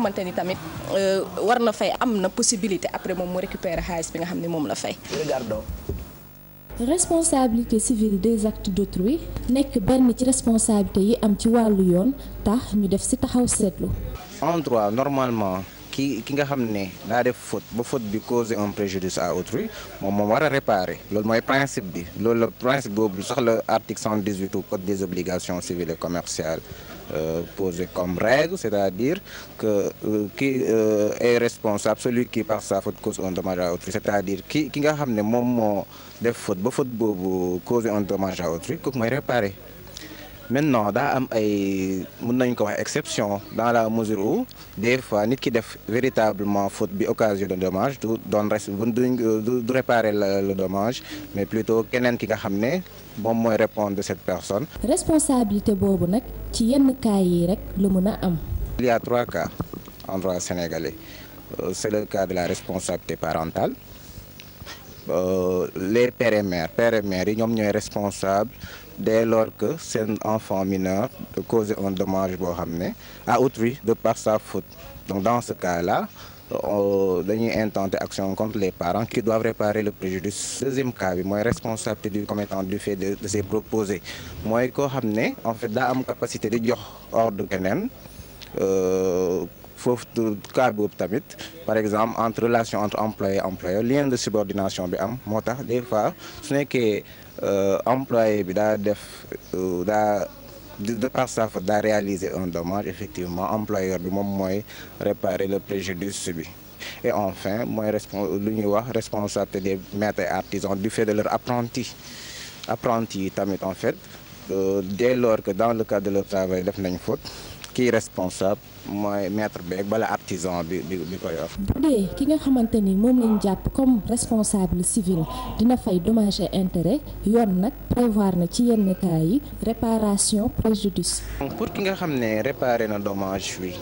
xamante ni tamit war na fay am na possibilité après moom mu récupérer xaalis bi nga xam ne moom la fay. Regardons. Responsabilité civile des actes d'autrui nekk benn ci responsabilité yi am ci wàllu yoon tax ñu def ci taxaw seetlu. En droit normalement ki nga xam ne daa def faute ba faute bi causer un préjudice à autrui moom war a réparer loolu mooy principe bi loolu la principe boobu sax la article 118 du code des obligations civiles et commerciales posé comme règle, c'est-à-dire que qui est responsable, celui qui par sa faute cause un dommage à autrui, c'est-à-dire ki nga xam ne moom moo def faute ba faute boobu causer un dommage à autrui kooku mooy réparer. Maintenant daa am ay mën nañ ko wax exception dans la mesure où des fois nit ki def véritablement faute bi occasion de dommage du réparer le dommage mais plutôt keneen ki nga xam ne moom mooy répondre de cette personne. Responsabilité boobu nag ci yenn cas yi rek la mën a am. Il y a 3 cas en droit sénégalais. C'est le cas de la responsabilité parentale. Les pères et mères yi ñoom ñooy responsable dès lors que seen enfant mineur de causer un dommage boo xam ne à autrui de par sa faute. Donc dans ce cas-là dañuy intenter action contre les parents qui doivent réparer le préjudice. Deuxième cas bi mooy responsabilité du commettant du fait de ses proposés mooy koo xam ne en fait daa am capacité di jox ordre keneen foofu cas boobu tamit par exemple entre relation entre employé et employeur lien de subordination bi am moo tax des fois su nekkee employé bi daa def de par sa faute daa réaliser un dommage effectivement employeur bi moom mooy réparer le préjudice bi. Et enfin mooy lu ñuy wax responsabilité des maîtres et artisans du fait de leur apprenti yi tamit en fait dès lors que dans le cadre de leur travail def nañ faute kii responsable mooy maître beeg bala artisan bi ko yor. bu dee ki nga xamante ni moom lañ jàpp comme responsable civil dina fay dommage et intérêt yoon nag prévoir na ci yenn cas yi réparation préjudice. Pour ki nga xam ne réparer na dommage bi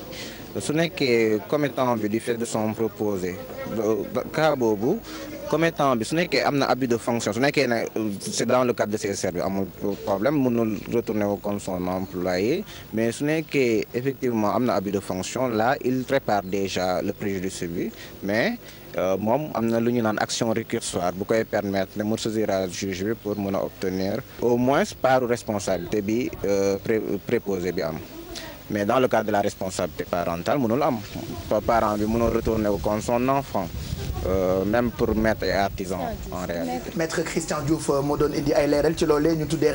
su nekkee commettant bi du fait de son proposé cas boobu commettant bi su nekkee am na abus de fonction su nekkee ne c'est dans le cadre de ses services amul problème mënul retourner comme son employé mais su nekkee effectivement am na abus de fonction là il répare déjà le préjudice bi mais moom am na lu ñu naan action récursoire bu koy permettre de mu saisir à juge bi pour mën a obtenir au moins part responsabilité bi préposé bi am. Mais dans le cadre de la responsabilité parentale mënul am parent bi mënul retourner contre son enfant même pour maître et artisan en réalité. Maître Christian Diouf moo doon indi ay leeral ci loolee ñu tuddee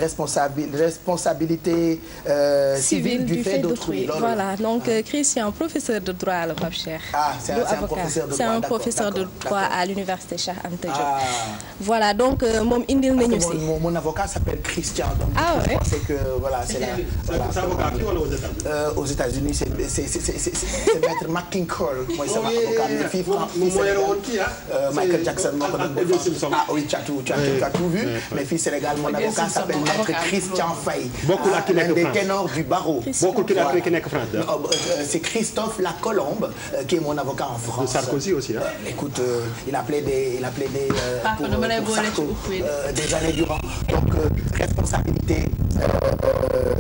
responsabilité civile du fait d'autrui. Voilà donc Christian professeur de droit la Pape Cheikh. Ah c'est un professeur de droit à l'université Cheikh Anta Diop. Voilà donc moom indil nañu si. Mon avocat s'appelle Christian. Donc je pensais que voilà c'est aux États-Unis c'est maître McKincall mooy sama avocat mais fii Michael Jackson moo ko doon défendre. Ah oui tu as tout vu. Mais fii Sénégal mon avocat s'appelle maître Christian Faye. bokkul ak ki nekk France des ténors du barreau. bokkul ki nekk France. C'est Christophe Lacolombe qui est mon avocat en France. De Sarkozy aussi hein. Écoute il a plaidé pour Sarko des années durant. Donc responsabilité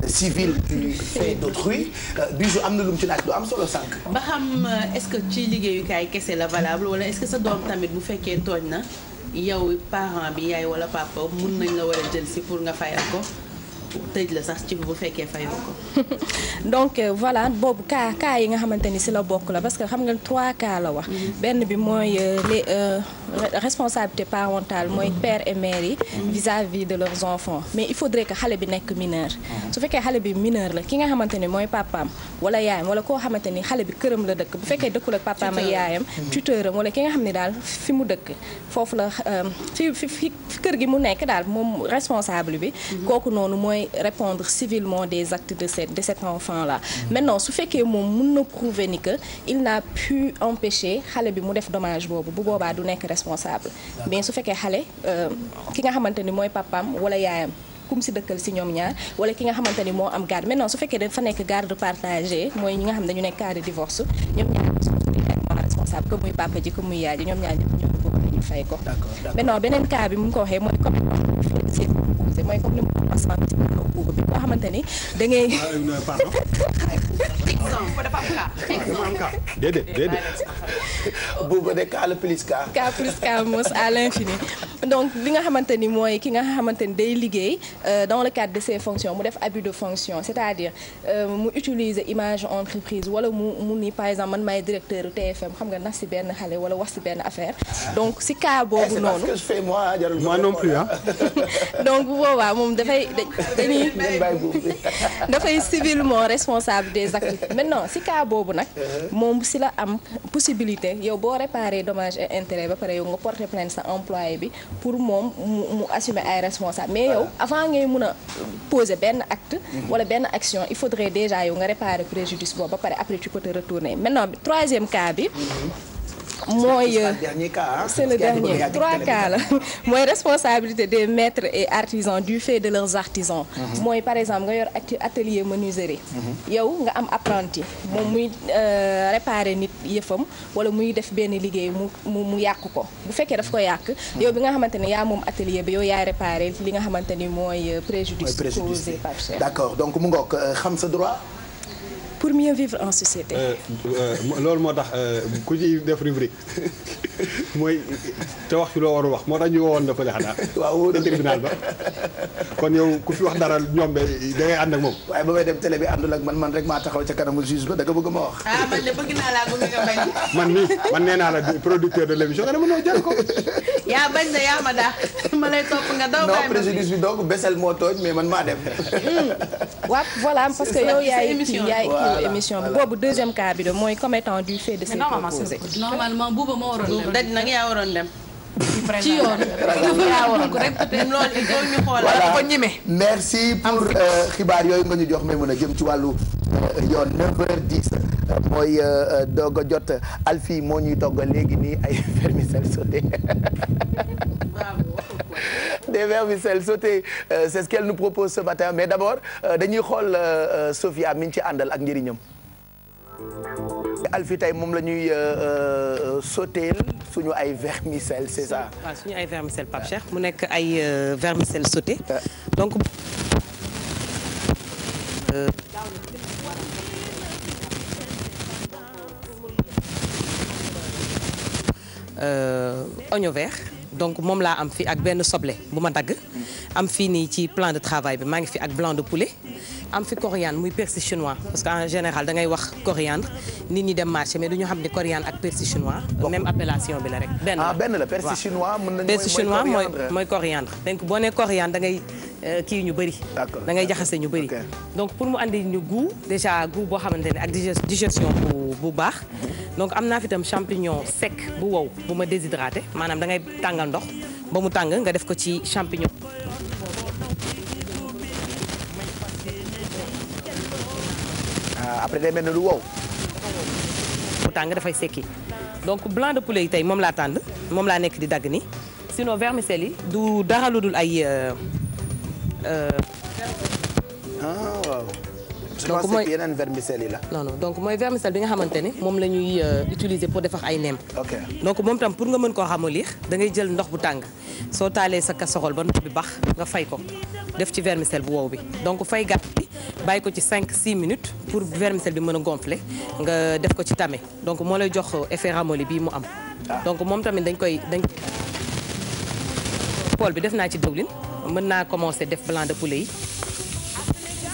civile du fait d'autrui Bijou am na lu mu ci laaj lu am solo sànq. ba xam est-ce que ci liggéeyukaay kese la valable wala est-ce que sa doom tamit bu fekkee tooñ na yow parent bi yaay wala papa mun nañ la war a jël si pour nga fayal ko tëj la sax ci bu fekkee fayoo ko. Donc voilà boobu cas yi nga xamante ni si la bokk la parce que xam nga 3 cas la wax. benn bi mooy les responsabilité parentale mooy père et mère yi. vis-à-vis de leurs enfants mais il faudrait que xale bi nekk mineur. su fekkee xale bi mineur la ki nga xamante ni mooy papaam wala yaayam wala koo xamante ni xale bi këram la dëkk bu fekkee dëkkul ak papaam ak yaayam. tuteuram wala ki nga xam ne daal fi mu dëkk foofu la fi kër gi mu nekk daal moom responsable bi. kooku noonu mooy répondre civilement des actes de cet enfant là. Maintenant su fekkee moom mën na prouver ni que il n'a pu empêcher xale bi mu def dommage boobu bu boobaa du nekk responsable mais su fekkee xale ki nga xamante ni mooy papaam wala yaayam kum si dëkkal si ñoom ñaar wala ki nga xamante ni moo am garde maintenant su fekkee dafa nekk garde partagée mooy ñi nga xam ne dañu nekk cas de divorce ñoom ñaar responsable que muy papa ji que muy yaay ji ñoom ñaar ñëpp ñu fay ko. maintenant beneen cas bi mu ngi ko waxee mooy comme mooy comme ni mu ko sant ci buuba bi koo xamante ni da ngay. pardon. dafa am cas. déedéet. buuba de cas le plus cas. cas plus cas mos à l'infini donc li nga xamante ni mooy ki nga xamante ni day liggéey dans le cadre de ses fonctions mu def abus de fonction c'est-à-dire mu utiliser image entreprise wala mu ni par exemple man maay directeur TFM xam nga nax si benn xale wala wax si benn affaire donc si cas boobu noonu. c'est parce que je fais moi non plus ah. donc bu boobaa moom dafay civilement responsable des actes maintenant si cas boobu nag moom si la am possibilité yow boo réparer dommage et intérêt ba pare yow nga porter plainte sa employé bi pour moom mu assumer ay responsable mais yow avant ngay mun a poser benn acte wala benn action il faudrait déjà yow nga réparer préjudice boobu ba pare après tu peux te retourner maintenant troisième cas bi mooy c'est le dernier 3 cas la mooy responsabilité des maîtres et artisans du fait de leurs artisans mooy par exemple nga yor atelier menuiserie yow nga am apprenti moom muy réparer nit yëfam wala muy def benn liggéey mu yàq ko bu fekkee daf ko yàq yow bi nga xamante ne yaa moom atelier bi yow yaay réparer li nga xamante ni mooy préjudice causé par cher. D'accord donc mu ngoog xam sa droit. pour mieux vivre en société. loolu moo tax ku ci def rubrique mooy te wax ci loo war a wax moo tax ñu wowoon dafa ne xanaa. waaw te tribunal ba kon yow ku fi wax dara ñoom da ngay ànd ak moom. waaye ba may dem télé bi àndul ak man rek maa taxaw ca kanamu juge ba da nga bëgg ma wax. ah man de bëgg naa laa bëgg nga bañ. man nee naa la producteur de l'émission nga ne ma noo jël ko. yaa bañ na yaa ma daax ma lay topp nga daw. non préjudice bi donc Bessel moo tooñ mais man maa dem. waaw voilà parce que yow yaay émission bi boobu deuxième cas bi de mooy commettant du fait de ses proposés. normalement buuba moo waroon dem daj nag yaa waroon dem. ci yoon yaa waroon ko rek peut-être loolu il faut ñu xoolal ko ñime. merci pour xibaar yooyu nga ñu jox may mën a jëm ci wàllu yoon 9h10 mooy doog a jot Alfie moo ñuy toggal léegi nii ay vermicelles sauté. Des vermicelles sautées c'est ce qu'elle nous propose ce matin mais d'abord dañuy xool Sophia mi ngi ci àndal ak njëriñam. Alfie tey moom la ñuy sautéel suñu ay vermicelles c'est ça. waaw suñu ay vermicelles Pape Cheikh mu nekk ay vermicelles sautées donc. oignon vert. donc moom laa am fii ak benn soble bu ma dagg am fii nii ci plan de travail bi maa ngi fi ak blanc de poulet am fi coriandre muy persil chinois parce que en général da ngay wax coriandre nit ñi dem marché mais du ñu xam ne coriandre ak persil chinois même appellation bi la rek benn la persil chinois mën nañu persil chinois mooy coriandre donc boo nee coriandre da ngay kii ñu bëri da ngay jaxase ñu bëri donc pour mu andi ñu goût déjà goût boo xamante ne ak digestion bu baax donc am naa fi itam champignon sec bu wow bu ma déshydraté maanaam da ngay tàngal ndox ba mu tàng nga def ko ci champignon après day mel ne lu wow mu tàng dafay sekki donc blanc de poulet yi tey moom laa tànn moom laa nekk di dagg ni sinon vermicelles yi du dara lu dul ay waaw. donc mooy yeneen vermicelles yi la. non donc mooy vermicelle bi nga xamante ne moom la ñuy utiliser pour defar ay neem. ok donc moom tam pour nga mën koo ramollir da ngay jël ndox bu tàng soo taalee sa casserole ba ndox bi bax nga fay ko def ci vermicelle bu wow bi donc fay gàtt bi bàyyi ko ci 5-6 minutes pour vermicelle bi mën a gonfler nga def ko ci tame donc moo lay jox effet ramolli bii mu am. donc moom tamit dañ poêle bi def naa ci diwlin mën naa commencer def blanc de poulet yi.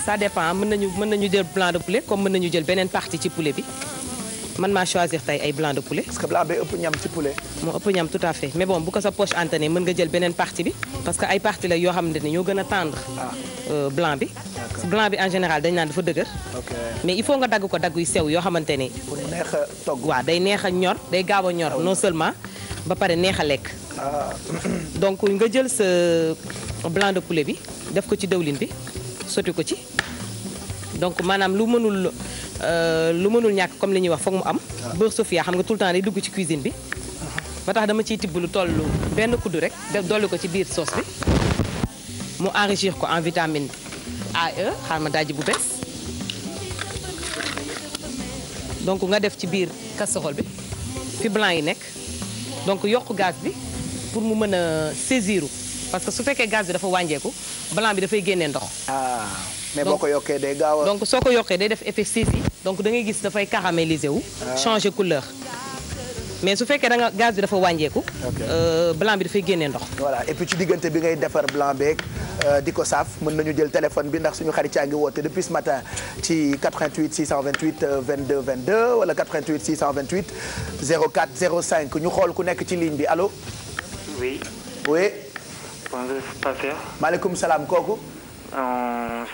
ça dépend mën nañu jël blanc de poulet comme mën nañu jël beneen partie ci poulet bi man maa choisir tey ay blanc de poulet. parce que blanc bi ëpp ñam ci poulet. moo ëpp ñam tout à fait mais bon bu ko sa poche antenne mën nga jël beneen partie bi parce que ay partie la yoo xamante ne ñoo gën a tendre. blanc bi. blanc bi en général dañ naan dafa dëgër. mais il faut nga dagg ko dagg yu sew yoo xamante ne. pour neex a togg. waaw day neex a ñor day gaaw a ñor non seulement ba pare neex a lekk. donc nga jël sa blanc de poulet bi def ko ci dëwlin bi sotti ko ci. donc maanaam lu mënul ñàkk comme li ñuy wax foog mu am. beurre Sofia xam nga tout le temps day dugg ci cuisine bi. ba tax dama ciy tibb lu toll benn kuddu rek dolli ko ci biir sauce bi mu enrichir ko en vitamine A E xaar ma dajji bu bees. donc nga def ci biir casserole bi fi blanc yi nekk donc yokk gaz bi pour mu mën a saisir parce que su fekkee gaz bi dafa wàññeeku blanc bi dafay génnee ndox. mais boo ko yokkee day gaaw a. donc soo ko yokkee day def effet saisie donc da ngay gis dafay caraméliser wu. changer couleur. mais su fekkee da nga gaz bi dafa wàññeeku. blanc bi dafay génnee ndox. voilà et puis ci diggante bi ngay defar blanc beeg di ko saaf mën nañu jël téléphone bi ndax suñu xarit yaa ngi woote depuis ce matin ci 88 628 22 22 wala 88 628 04 05 ñu xool ku nekk ci ligne bi allo. oui. oui. bonjour Pape Cheikh. maaleykum salaam kooku.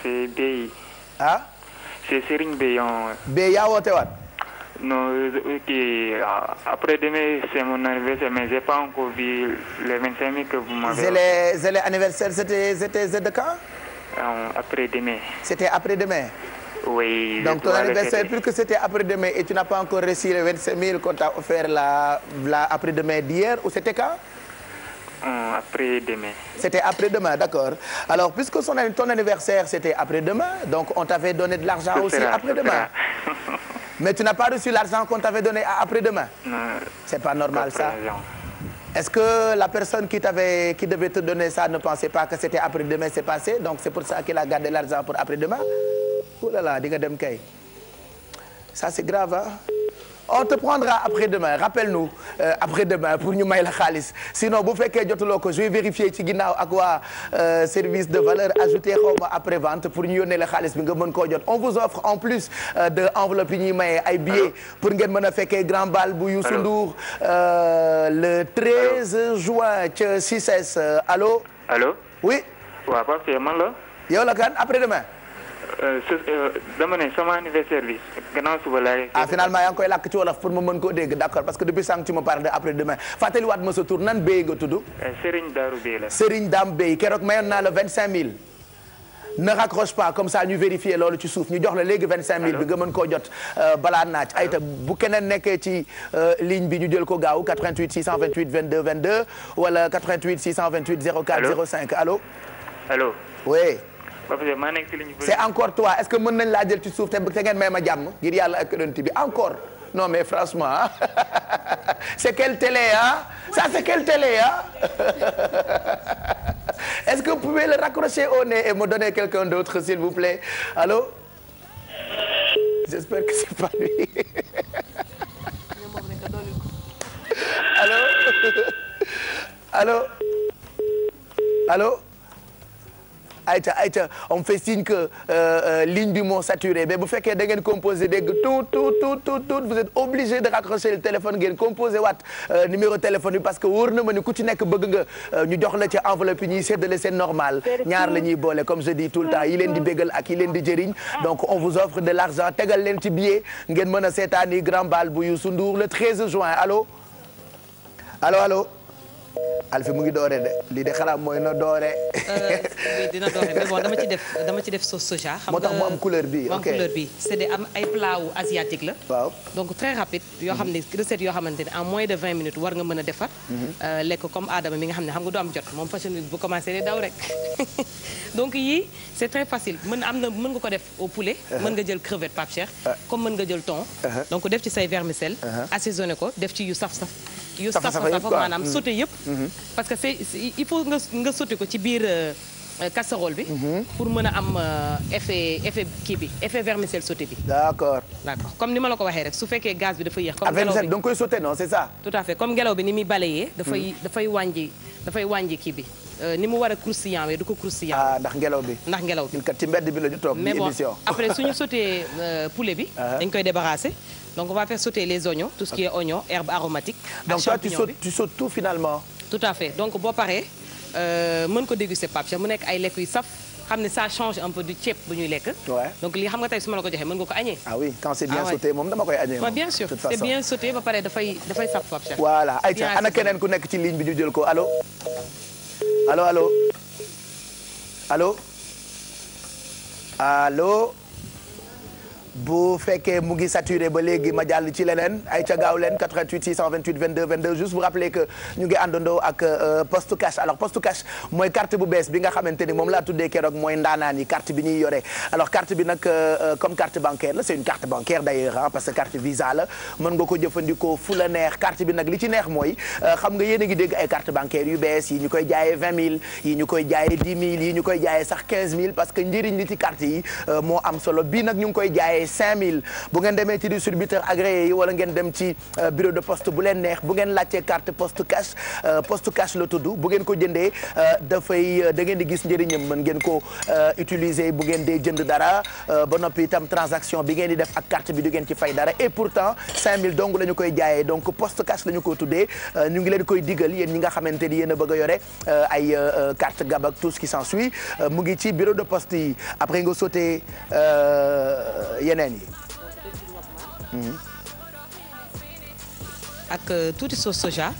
c'est Bey. ah. c'est Serigne Bey. Bey yaa woote waat. Non, après demain, c'est mon anniversaire, mais je n'ai pas encore vu les 25 000 que vous m'avez... C'est l'anniversaire, c'était de quand? Après demain. C'était après demain? Oui. Donc ton anniversaire, plus que c'était après demain, et tu n'as pas encore reçu les 25 000 qu'on t'a offert la après demain d'hier, ou c'était quand? Après-demain. C'était après-demain, d'accord. Alors, puisque ton anniversaire, c'était après-demain, donc on t'avait donné de l'argent aussi après-demain. Mais tu n'as pas reçu l'argent qu'on t'avait donné après-demain? Non. C'est pas normal ça. Est-ce que la personne qui devait te donner ça ne pensait pas que c'était après-demain, c'est passé? Donc c'est pour ça qu'il a gardé l'argent pour après-demain? Oh là là, diga dem kay. Ça c'est grave, hein? On te prendra après-demain, rappelle-nous après-demain pour ñu may la xaalis sinon bu fekkee jotuloo ko je vais vérifier ci ginnaaw ak waa service de valeur ajoutée xawma après-vente pour ñu yónnee la xaalis bi nga mën koo jot. On vous offre en plus de enveloppe yi ñuy maye ay billets pour ngeen mën a fekkee grand bal bu Youssou Ndour le 13 juin ca CICES. Allo. Allo. Oui. waaw parce que man la. yow la kan après-demain. dama ne sama anniversaire bi gannaaw suba laay. Finalement yaa ngi koy làkk ci wolof pour ma mën koo dégg d'accord parce que depuis sànq tu me parles de après demain fàttaliwaat ma sa tur nan Bey nga tudd. Serigne Darou Bey la. Serigne Dame Bey keroog mayoon naa la 25 000. ne raccroche pas comme ça ñu vérifier loolu ci suuf ñu jox la léegi 25 000 bi nga mën koo jot balaa naaj. ayta bu keneen nekkee ci ligne bi ñu jël ko gaaw 88 628 22 22 wala 88 628 04 05 allo. allo. oui. c'est encore toi est-ce que mën nañ laa jël ci suuf te ngeen may ma jàmm ngir yàlla ak yonent bi encore non mais franchement c'est quelle télé ah ça c'est quelle télé ah est-ce que vous pouvez le raccrocher au nez et me donner quelqu'un d'autre s'il vous plaît allô j'espère que c'est pas lui allô allô allô ayca on me fait signe que ligne bi moo saturé mais bu fekkee da ngeen composé dégg tout vous êtes obligé de raccrocher le téléphone ngeen composé waat numéro téléphone bi parce que wóor na ma ni ku ci nekk bëgg nga ñu jox la ci enveloppe yi ñuy séddale c'est normal ñaar la ñuy boole comme je dis tout le temps yi leen di bégal ak yi leen di jëriñ donc on vous offre de l'argent tegal leen ci billet ngeen mën a seetaani grand bal bu Youssou Ndour le 13 juin allo allo Alfi mu ngi doore de lii de xalaat mooy na doore. dina doore mais bon dama ci def sauce soja. xam nga moo tax mu am couleur bi ok couleur bi c'est des am ay plat wu asiatique la. waaw donc très rapide. yoo xam ne recette yoo xamante ne en moins de 20 minutes war nga mën a defar. lekk comme Adama mi nga xam ne xam nga du am jot moom fashion bu commencé di daw rek. donc yii c'est très facile mën nga ko def au poulet. mën nga jël crevette Pape Cheikh. comme mën nga jël thon. donc def ci say vermicelle. assaisonné ko def ci yu saf-saf. yu saf-saf maanaam sauté yëpp. parce que il faut nga sauté ko ci biir casserole bi. pour mën a am effet kii bi effet vermicelle sauté bi. d'accord comme ni ma la ko waxee rek su fekkee gaz bi dafa yéex. comme ngelaw bi da nga koy sauté non c'est ça. tout à fait comme ngelaw bi ni muy balayee. dafay wàññi kii bi. ni mu war a croustillant du ko croustillant. ndax ngelaw bi. kat ci mbedd bi la ñu toog. mais bon après suñu sauté poulet bi. dañ koy débarrasser. donc on va faire sauter les oignons tout ce qui est oignons herbes aromatiques. donc toi tu sautes tout finalement. tout à fait donc boo paree mën ko déguster Pape Cheikh mu nekk ay lekk yu saf xam ne ça change un peu du ceeb bu ñuy lekk. donc lii xam nga tey su ma la ko joxee mën nga ko añee. ah oui quand c'est bien sauté moom dama koy añee moom. bien sûr c'est bien sauté ba pare dafay saf Pape Cheikh. voilà ayca ana keneen ku nekk ci ligne bi ñu jël ko allo allo allo allo allo bu fekkee mu ngi saturé ba léegi ma jàll ci leneen ay ca gaaw leen 88 628 22 22 juste vous rappeler que ñu ngi àndandoo ak poste cash. alors poste cash mooy carte bu bees bi nga xamante ni moom laa tuddee keroog mooy ndaanaan yi carte bi ñuy yore alors carte bi nag comme carte bancaire la c'est une carte bancaire d'ailleurs parce que carte Visa la mën nga ko jëfandikoo fu la neex carte bi nag li ci neex mooy xam nga yéen a ngi dégg ay carte bancaire yu bees yi ñu koy jaayee 20 000 yi ñu koy jaayee 10 000 yi ñu koy jaayee sax 15 000 parce que njëriñ li ci carte yi moo am solo bii nag ñu ngi koy jaayee 5000 bu ngeen demee ci distributeur agréé yi wala ngeen dem ci bureau de poste bu leen neex bu ngeen laajtee carte poste cash la tudd bu ngeen ko jëndee dafay da ngeen di gis njëriñam mën ngeen ko utiliser bu ngeen dee jënd dara ba noppi itam transaction bi ngeen di def ak carte bi du ngeen ci fay dara et pourtant 5000 donc la ñu koy jaayee donc poste cash la ñu ko tuddee ñu ngi leen koy digal yéen ñi nga xamante ni yéen a bëgg a yore ay carte gab ak tout ce qui s'ensuit mu ngi ci bureau de poste yi après nga sauté yeneen yi. ak tuuti sauce soja.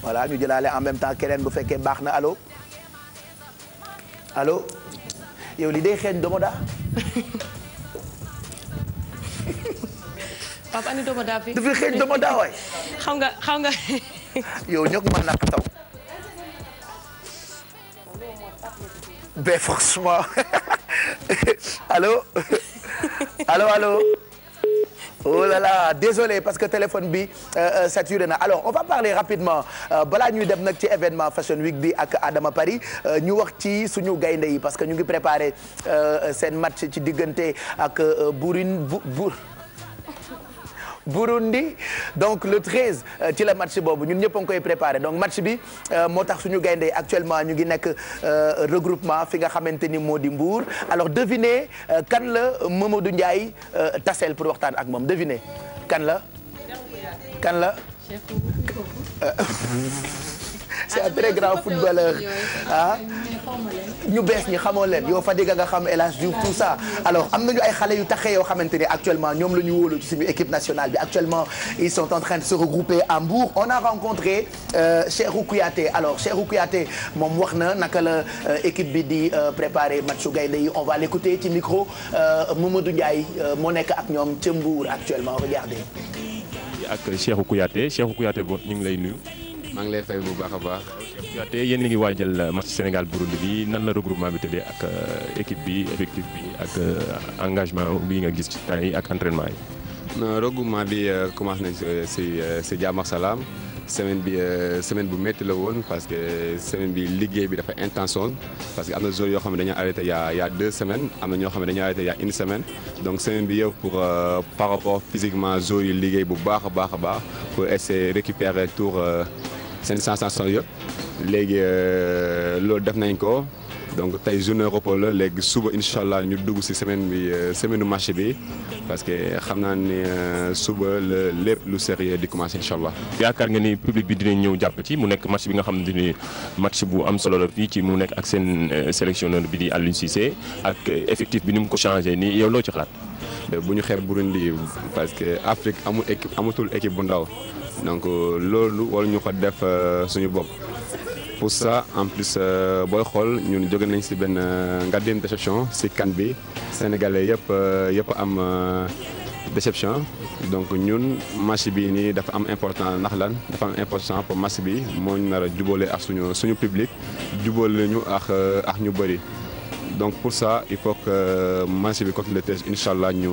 voilà ñu jëlaale en même temps keneen bu fekkee baax na allo allo yow li day xeeñ domoda. Papa ani domoda fi. dafay xeeñ domoda waay. xam nga. yow ñoo ko mën naka taw. ben franchement allô allô. Oh là là désolé parce que téléphone bi saturé na alors on va parler rapidement balaa ñuy dem nag ci événement Fashion Week bi ak Adama Paris ñu wax ci suñu gaynde yi parce que ñu ngi préparé seen match ci diggante ak Burundi donc le 13 ci la match boobu ñun ñëpp a ngi koy préparé donc match bi moo tax suñu gaynde actuellement ñu ngi nekk regroupement fi nga xamante ni moo di Mbour alors devinez kan la Mamadou Ndiaye taseel pour waxtaan ak moom devinez kan la. c'est un très grand footballeur ah ñu bees ñi xamoo leen yow Fadiga nga xam El Hadj Diouf tout ça alors am nañu ay xale yu taxee yoo xamante ni actuellement ñoom la ñu wóolu ci suñu équipe nationale bi actuellement ils sont en train de se regrouper à Mbour on a rencontré Cheikhou Kouyaté alors Cheikhou Kouyaté moom wax na naka la équipe bi di préparer matchu gaynde yi on va l'écouter ci micro Mamadou Ndiaye moo nekk ak ñoom ca Mbour actuellement regardez. ak Cheikhou Kouyaté bo ñu ngi lay nuyu. maa ngi lay fay bu baax a baax. Kouyaté yéen a ngi waajal match Sénégal Burundi bi nan la regroupement bi tëddee ak équipe bi effectif bi ak engagement bi nga gis ci temps yi ak entraînement yi. non regroupement bi commencé nañ si jàmm ak salaam semaine bu métti la woon parce que semaine bi liggéey bi dafa intense parce que am na joueurs yoo xam ne dañoo arrêté y a 2 semaines am na ñoo xam ne dañoo arrêté y a 1 semaine donc semaine bi yëpp pour par rapport physiquement joueurs yi liggéey bu baax a baax pour essayer récupérer tour seen sensation yëpp léegi loolu def nañ ko donc tey journée repos la léegi suba incha allah ñu dugg ci semaine match bi parce que xam naa ni suba la lépp lu sérieux di commencer incha allah. yaakaar nga ni public bi dinañ ñëw jàpp ci mu nekk match bi nga xam ne ni match bu am solo la fii ci mu nekk ak seen sélectionneur bi di Aliou Cissé ak effectif bi ni mu ko changé nii yow loo ci xalaat. bu ñu xeeb Burundi parce que Afrique amatul équipe bu ndaw. donc loolu war ñu ko def suñu bopp pour ça en plus booy xool ñun jóge nañ ci benn ngàddeem déception ci CAN bi sénégalais yëpp am déception donc ñun match bi nii dafa am important ndax lan dafa am important pour match bi moo ñu nar a jubóole ak suñu public jubóole ñu ak ñu bëri. donc pour ça il faut que match bi contre le 13 incha allah ñu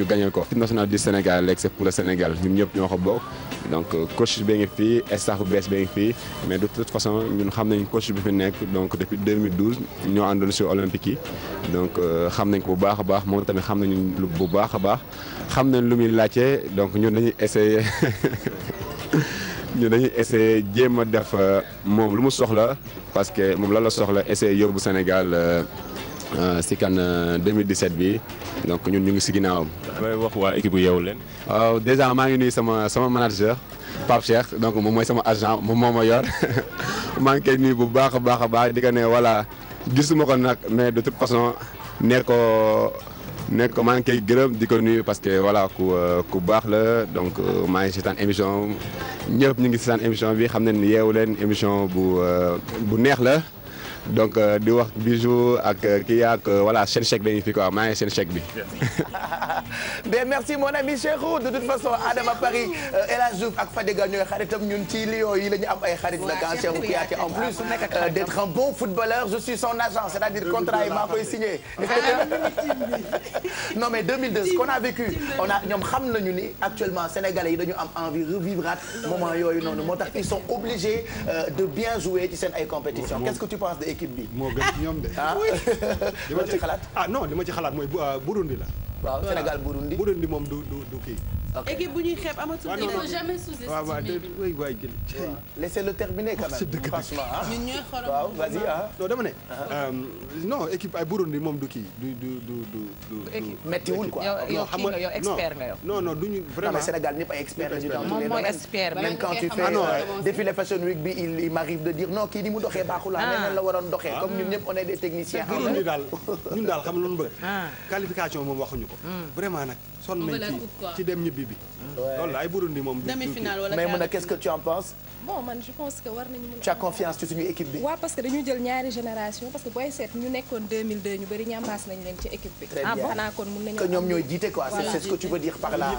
gagné ko. équipe nationale du Sénégal léegi c'est pour le Sénégal ñun ñëpp ñoo ko bokk donc coach bi ngi fii staff bu bees bi ngi fii mais de toute façon ñun xam nañ coach bi fi nekk donc depuis 2012 ñoo àndoon ci olympique yi donc xam nañ ko bu baax a baax moom tamit xam nañu bu baax a baax xam nañ lu muy laajte donc ñun dañuy essayer jéem a def moom lu mu soxla parce que moom la soxla essayer yóbbu Sénégal. ci CAN 2017 bi donc ñun ñu ngi ci ginnaawam. damay wax waa équipe bu Yeewu Leen. waaw déjà maa ngi nuyu sama manager Pape Cheikh donc moom mooy sama agent moom moo ma yor maa ngi koy nuyu bu baax a baax di ko ne voilà gisuma ko nag mais de toute façon nee ko maa ngi koy gërëm di ko nuyu parce que voilà ku baax la donc maa ngi seetaan émission ñëpp ñu ngi seetaan émission bi xam nañ ni Yeewu Leen émission bu neex la. donc di wax Bijou ak kii ak voilà seen chèque dañuy fi quoi maa ngi seen chèque bi. mais merci mon ami Cheikhou de toute façon Adama Paris El Hadj Diouf ak Fadiga ñooy xaritam ñun ci Lions yi la ñu am ay xarit nag ah Cheikhou Kouyaté en plus d'être un bon footballeur je suis son agent c'est-à-dire contrat yi maa koy signé. non mais 2002 ce qu'on a vécu ñoom xam nañu ni actuellement sénégalais yi dañu am envie revivre moment yooyu noonu moo tax ils sont obligés de bien jouer ci seen ay compétitions. Qu'est-ce que tu penses de équipe bi. moo gën ci ñoom de. li ma ci xalaat. non li ma ci xalaat mooy Burundi la. waaw Sénégal Burundi. Burundi moom du kii. équipe bu ñuy xeeb amatul. il faut jamais sous-estimer. waay laissez-le terminer quand même. franchement ah. ñun ñooy xorom. waaw vas-y ah. non dama ne. non équipe ay Burundi moom du kii du. équipe méttiwul quoi. yow kii nga yow expert nga yow. non duñu vraiment. non mais Sénégal ñëpp ay experts lañu dans tous les mooy domaines. expert même quand tu fais défilé fashion week bi il m'arrive de dire non kii ni mu doxee baaxul la neneen la waroon doxee comme ñun ñëpp on est des techniciens. Burundi daal ñun daal xam lu ñu bëgg. qualification moom waxuñu ko. vraiment nag sonn nañ ci dem ñibbi bi. loolu la ay Burundi moom. demi-finale wala mais mun na qu'est-ce que tu en penses. bon man je pense que war nañu mën. tu as confiance ci suñu équipe bi. waaw parce que dañu jël ñaari génération parce que booy seet ñu nekkoon 2002 ñu bëri ñambaas nañ leen ci équipe bi. très bien xanaa kon mun nañu. que ñoom ñooy jiite quoi c'est ce que tu veux dire par là.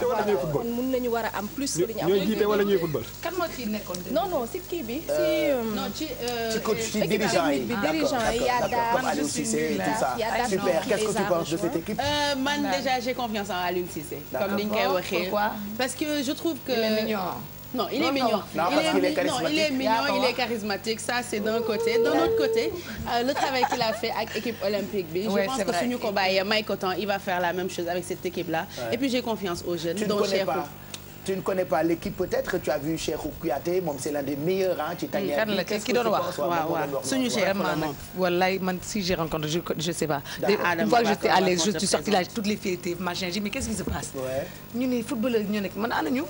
kon mun nañu war a am plus. que li ñu am ñooy jiite wala ñooy football. kan moo ciy nekkoon. non si kii bi. non ci coach ci dirigeant yi. dirigeant yi y a comme Aliou Cissé et tout ça. super qu'est-ce que tu penses de cette équipe. man déjà j'ai confiance en Aliou Cissé. comme ni ñu koy waxee. Pourquoi? Parce que je trouve que. Il est mignon. Non, il est mignon. Il est mignon, il est charismatique. Ça, c'est d'un côté. D'un autre côté, le travail qu'il a fait avec l'équipe olympique, je pense que suñu ko bàyyee may ko temps, il va faire la même chose avec cette équipe-là. Et puis j'ai confiance aux jeunes. Tu ne connais pas l'équipe peut-être tu as vu Cheikhou Kouyaté moom c'est l'un des meilleurs ci tanière bi. Qu'est-ce que tu penses? waaw suñu Cheikh vraiment wallaay man si j'ai rencontré je sais pas. Une fois que j'étais à l'aise je suis sortie là toutes les filles étaient machin j'ai dit mais qu'est-ce qui se passe. ñu ne footballeur ñu nekk man ana ñu.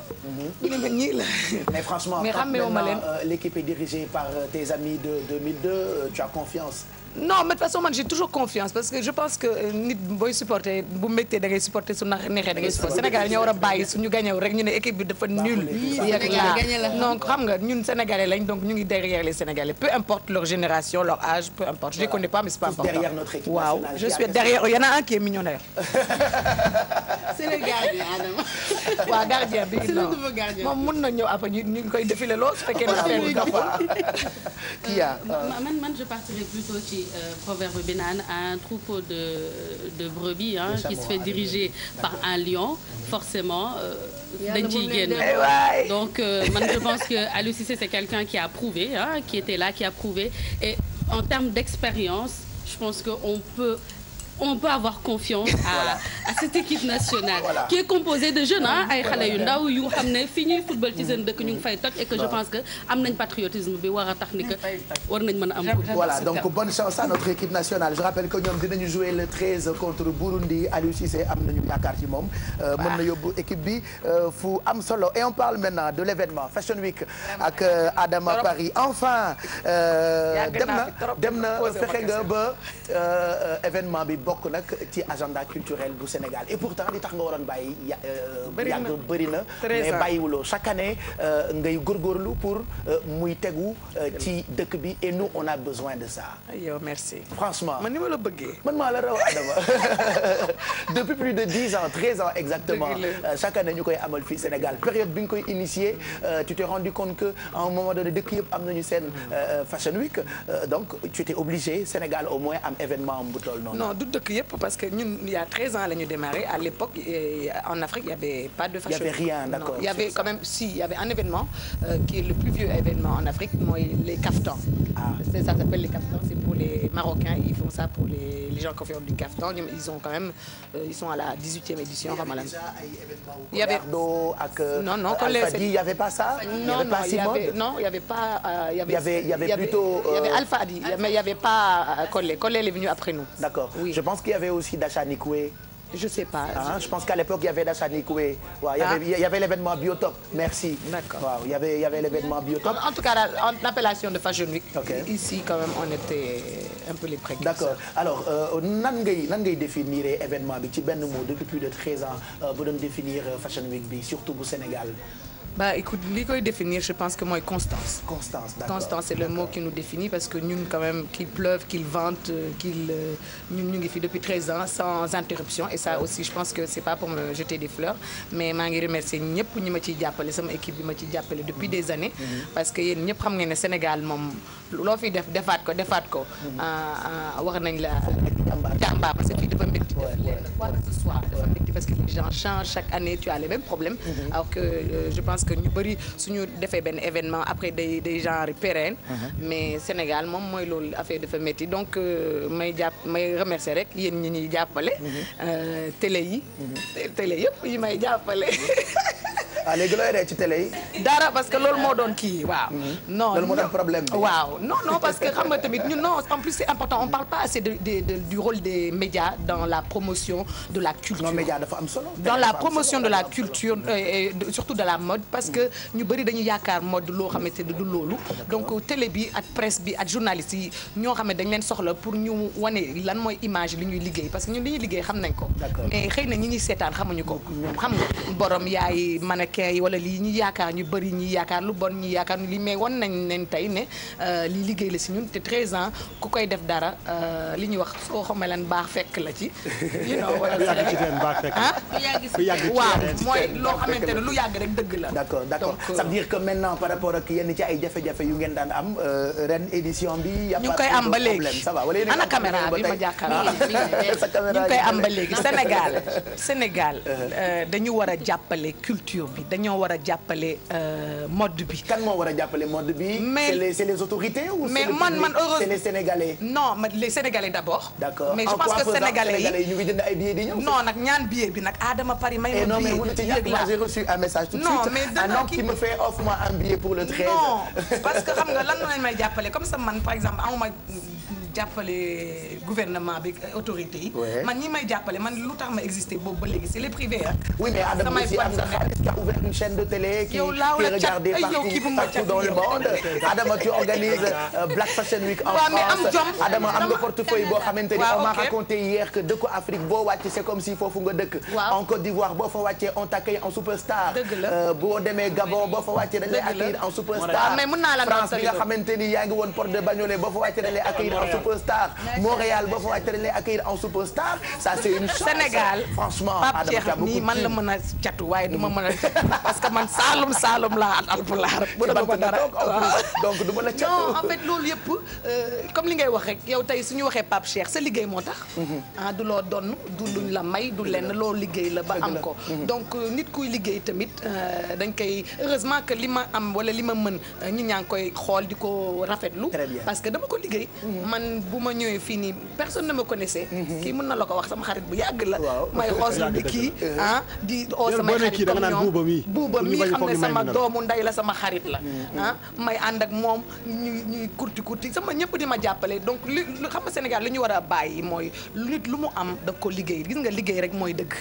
ñu ne ñii la. mais franchement quand maintenant l'équipe est dirigée par tes amis de 2002 tu as confiance. non mais de toute façon man j'ai toujours confiance parce que je pense que nit booy supporter bu méttee da ngay supporter su neexee da ngay supporter Sénégal ñoo war a bàyyi suñu gagné rek ñu ne équipe bi dafa nul. donc xam nga ñun Sénégalais lañ donc ñu ngi derrière les Sénégalais peu importe leur génération leur âge peu importe je les connais pas mais c'est pas important. derrière notre équipe waaw je suis derrière il y en a un qui est mignon d'ailleurs. c'est le gardien Adama. waaw gardien bi c'est le nouveau gardien. moom mun na ñëw après ñu koy défilé loo su fekkee qui a man je partirais plutôt ci proverbe bi naan un troupeau de brebis qui se fait diriger par un lion forcément dañ ciy génn. Donc man je pense que Aliou Cissé c'est quelqu'un qui a prouvé qui était là qui a prouvé et en termes d'expérience je pense que on peut avoir confiance à cette équipe nationale qui est composée de jeunes ay xale yu ndaw yu xam ne fi ñuy football ci seen dëkk ñu ngi fay toj et que je pense que am nañ patriotisme bi war a tax ni que war nañ mën a am voilà donc bonne chance à notre équipe nationale je rappelle que ñoom dinañu jouer le 13 contre Burundi Aliou Cissé am nañu yaakaar ci moom mën na yóbbu équipe bi fu am solo et on parle maintenant de l'événement Fashion Week ak Adama Paris enfin dem na fexe nga ba événement bi bokk nag ci agenda culturel bu Sénégal et pourtant li tax nga waroon bàyyi yàgg bëri na mais bàyyiwuloo chaque année ngay góorgóorlu pour muy tegu ci dëkk bi et nous on a besoin de ça. yow merci. franchement man ni ma la bëggee. man maa la raw Adama depuis plus de 10 ans 13 ans exactement chaque année ñu koy amal fii Sénégal période bi nga koy initié tu t'es rendu compte que à un moment donné dëkk yëpp am nañu seen Fashion Week donc tu étais obligé Sénégal au moins am événement am bu toll noonu. non du dëkk yëpp parce que ñun il y a 13 ans la ñu démarré à l'époque en Afrique il y avait pas de fashion. Il y avait rien d'accord. Il y avait quand même il y avait un événement qui est le plus vieux événement en Afrique mooy les kaftans. Ça s'appelle les kaftans c'est pour les Marocains ils font ça pour les gens qui font du kaftan ils ont quand même ils sont à la 18e édition Ramadan. Il y avait non il y avait pas ça. Non il y avait pas il y avait plutôt il y avait Alpha Adi mais il y avait pas Collé il est venu après nous. D'accord. Oui. Je pense qu'il y avait aussi Dacha Nikoué. Je sais pas. Je pense qu'à l'époque il y avait Dacha Nikoué. Ouais, il y avait l'événement Biotop. Merci. D'accord. Wow, il y avait l'événement Biotop. En tout cas en appellation de Fashion Week. Okay. Ici quand même on était un peu les précurseurs. D'accord. Alors nan ngay définir événement bi ci benn mot depuis plus de 13 ans bu doon définir Fashion Week bi surtout bu Sénégal. Bah écoute, li koy définir, je pense que mooy constance. D'accord. Constance, c'est le mot qui nous définit parce que ñun quand même qu'il pleuve, qu'il vente, ñun ñu ngi fi depuis 13 ans sans interruption et ça aussi je pense que c'est pas pour me jeter des fleurs mais maa ngi remercier ñëpp ñi ma ciy jàppale sama équipe bi ma ciy jàppale depuis des années parce que yéen ñëpp xam ngeen ne Sénégal moom loo fi defaat ko wax nañ la jàmbaar parce que fii dafa métti quoi que ce soit dafa métti parce que les gens changent chaque année tu as les mêmes problèmes alors que je pense que ñu bëri suñu defee benn événement après des genres pérennes mais Sénégal moom mooy loolu affaire dafa métti donc may remercier rek yéen ñi ñuy jàppale télé yëpp yi may jàppale léegi looy ree ci télé yi. dara parce que loolu moo doon kii waaw. non loolu moo doon problème bi. waaw non parce que xam nga tamit ñun non en plus c'est important on parle pas assez du rôle des médias dans la promotion de la culture. non média dafa am solo. dans la promotion de la culture et surtout de la mode parce que ñu bëri dañu yaakaar mode loo xamante ne du loolu donc télé bi ak presse bi ak journalistes yi ñoo xam ne dañ leen soxla pour ñu wane lan mooy image li ñuy liggéey parce que ñun li ñuy liggéey xam nañ ko. mais xëy na ñi ñuy seetaan xamuñu ko. xam nga borom yaay mannequin yi wala lii ñi yaakaar ñu bëri ñi yaakaar lu bon ñi yaakaar lii mais wan nañ leen tey ne lii liggéey la si ñun te 13 ans ku koy def dara li ñuy wax soo xamee lan baax fekk la ci. waaw mooy loo xamante ne lu yàgg rek dëgg la. d'accord ça veut dire que maintenant par rapport ak yenn ci ay jafe-jafe yu ngeen daan am ren édition bi. ñu ngi koy am ba léegi ça va wala yéen ana caméra bi ma jàkkaarloo ñu ngi koy am ba léegi Sénégal dañu war a jàppale culture bi dañoo war a jàppale mode bi. kan moo war a jàppale mode bi. mais c'est les autorités ou mais man heureusement c'est les Sénégalais. non les Sénégalais d'abord. d'accord mais je pense que Sénégalais yi ñu ngi jënd ay billets di ñëw. non nag ñaan billet bi nag Adama Paris may ma billet moi j'ai reçu un message tout de suite. non mais un homme qui me fait offre-moi un billet pour le 13. non parce que xam nga lan lañ may jàppale comme ça man par exemple amuma jàppale gouvernement bi autorité yi. man ñi may jàppale man lu tax ma exister boobu ba léegi c'est les privés ah. oui mais Adama aussi am na xaalis qui a ouvert une chaîne de télé. qui est regardée partout dans le monde. Adama tu organises Black Fashion Week en France. Adama am nga portefeuille boo xamante ni on m'a raconté hier que dëkku Afrique boo wàccee c'est comme si foofu nga dëkk. en Côte d'Ivoire boo fa wàccee on t'accueille en superstar. boo demee Gabon boo fa wàccee dañ lay accueillir en superstar. France bi nga xamante ni yaa ngi woon Porte de Bagnolet boo fa wàccee dañ lay accueillir en superstar. Montréal boo fa wàccee dañ lay accueillir en superstar. ça c'est une chance. Sénégal franchement Pape Cheikh nii man la mën a catu waaye du ma mën a parce que man Saalum laa alpulaar. bu dama ko dara donc du ma la catu. non en fait loolu yëpp comme li ngay wax rek yow tey suñu waxee Pape Cheikh sa liggéey moo tax. du loo donn du luñ la may du lenn loo liggéey la ba am ko. donc nit kuy liggéey tamit dañ koy heureusement que li ma am wala li ma mën ñi ñaa ngi koy xool di ko rafetlu. parce que dama ko liggéey. man bu ma ñëwee fii nii personne ne me connaissait. kii mën na la ko wax sama xarit bu yàgg la. may xoos di kii di oo samay xarit comme ñoom buuba mii xam ne sama doomu ndey la sama xarit la. may ànd ak moom ñuy kurti sama ñëpp di ma jàppale donc li xam nga Sénégal li ñu war a bàyyi mooy nit lu mu am daf ko liggéey gis nga liggéey rek mooy dëgg.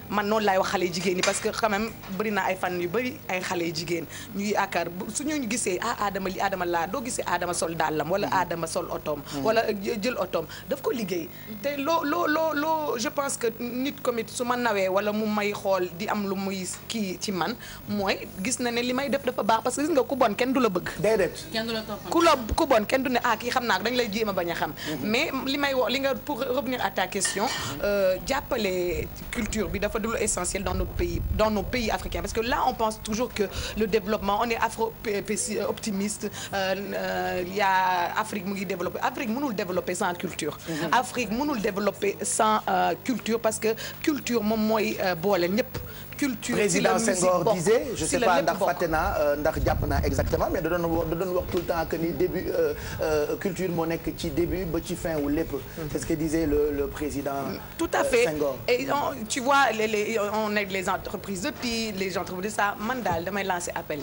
man noonu laay wax xale jigéen ñi parce que quand même bëri na ay fan yu bëri ay xale jigéen ñuy yaakaar suñu gisee Adama li Adama laa doo gisee Adama sol dàllam wala Adama sol otoom wala jël otoom daf ko liggéey te loo je pense que nit commit su ma nawee wala mu may xool di am lu muy kii ci man mooy gis na ne li may def dafa baax parce que gis nga ku bon kenn du la bëgg. déedéet kenn du la topp ku bon kenn du ne kii xam naa dañ lay jéem a bañ a xam. mais li may wax li nga pour revenir à ta question jàppale culture bi dafa dul essentiel dans nos pays africains parce que là on pense toujours que le développement on est optimiste y a Afrique mu ngi développer Afrique mënul développer sans culture. Afrique mënul développer sans culture parce que culture moom mooy boole ñëpp. culture président Senghor disait je sais pas ndax fàtte naa ndax jàpp naa exactement mais da doon wax tout le temps que ni début culture moo nekk ci début ba ci fin wu lépp. c'est ce que disait le président tout à fait Senghor. Et tu vois on aide les entreprises de TI les entreprises de ça man daal damay lancer appel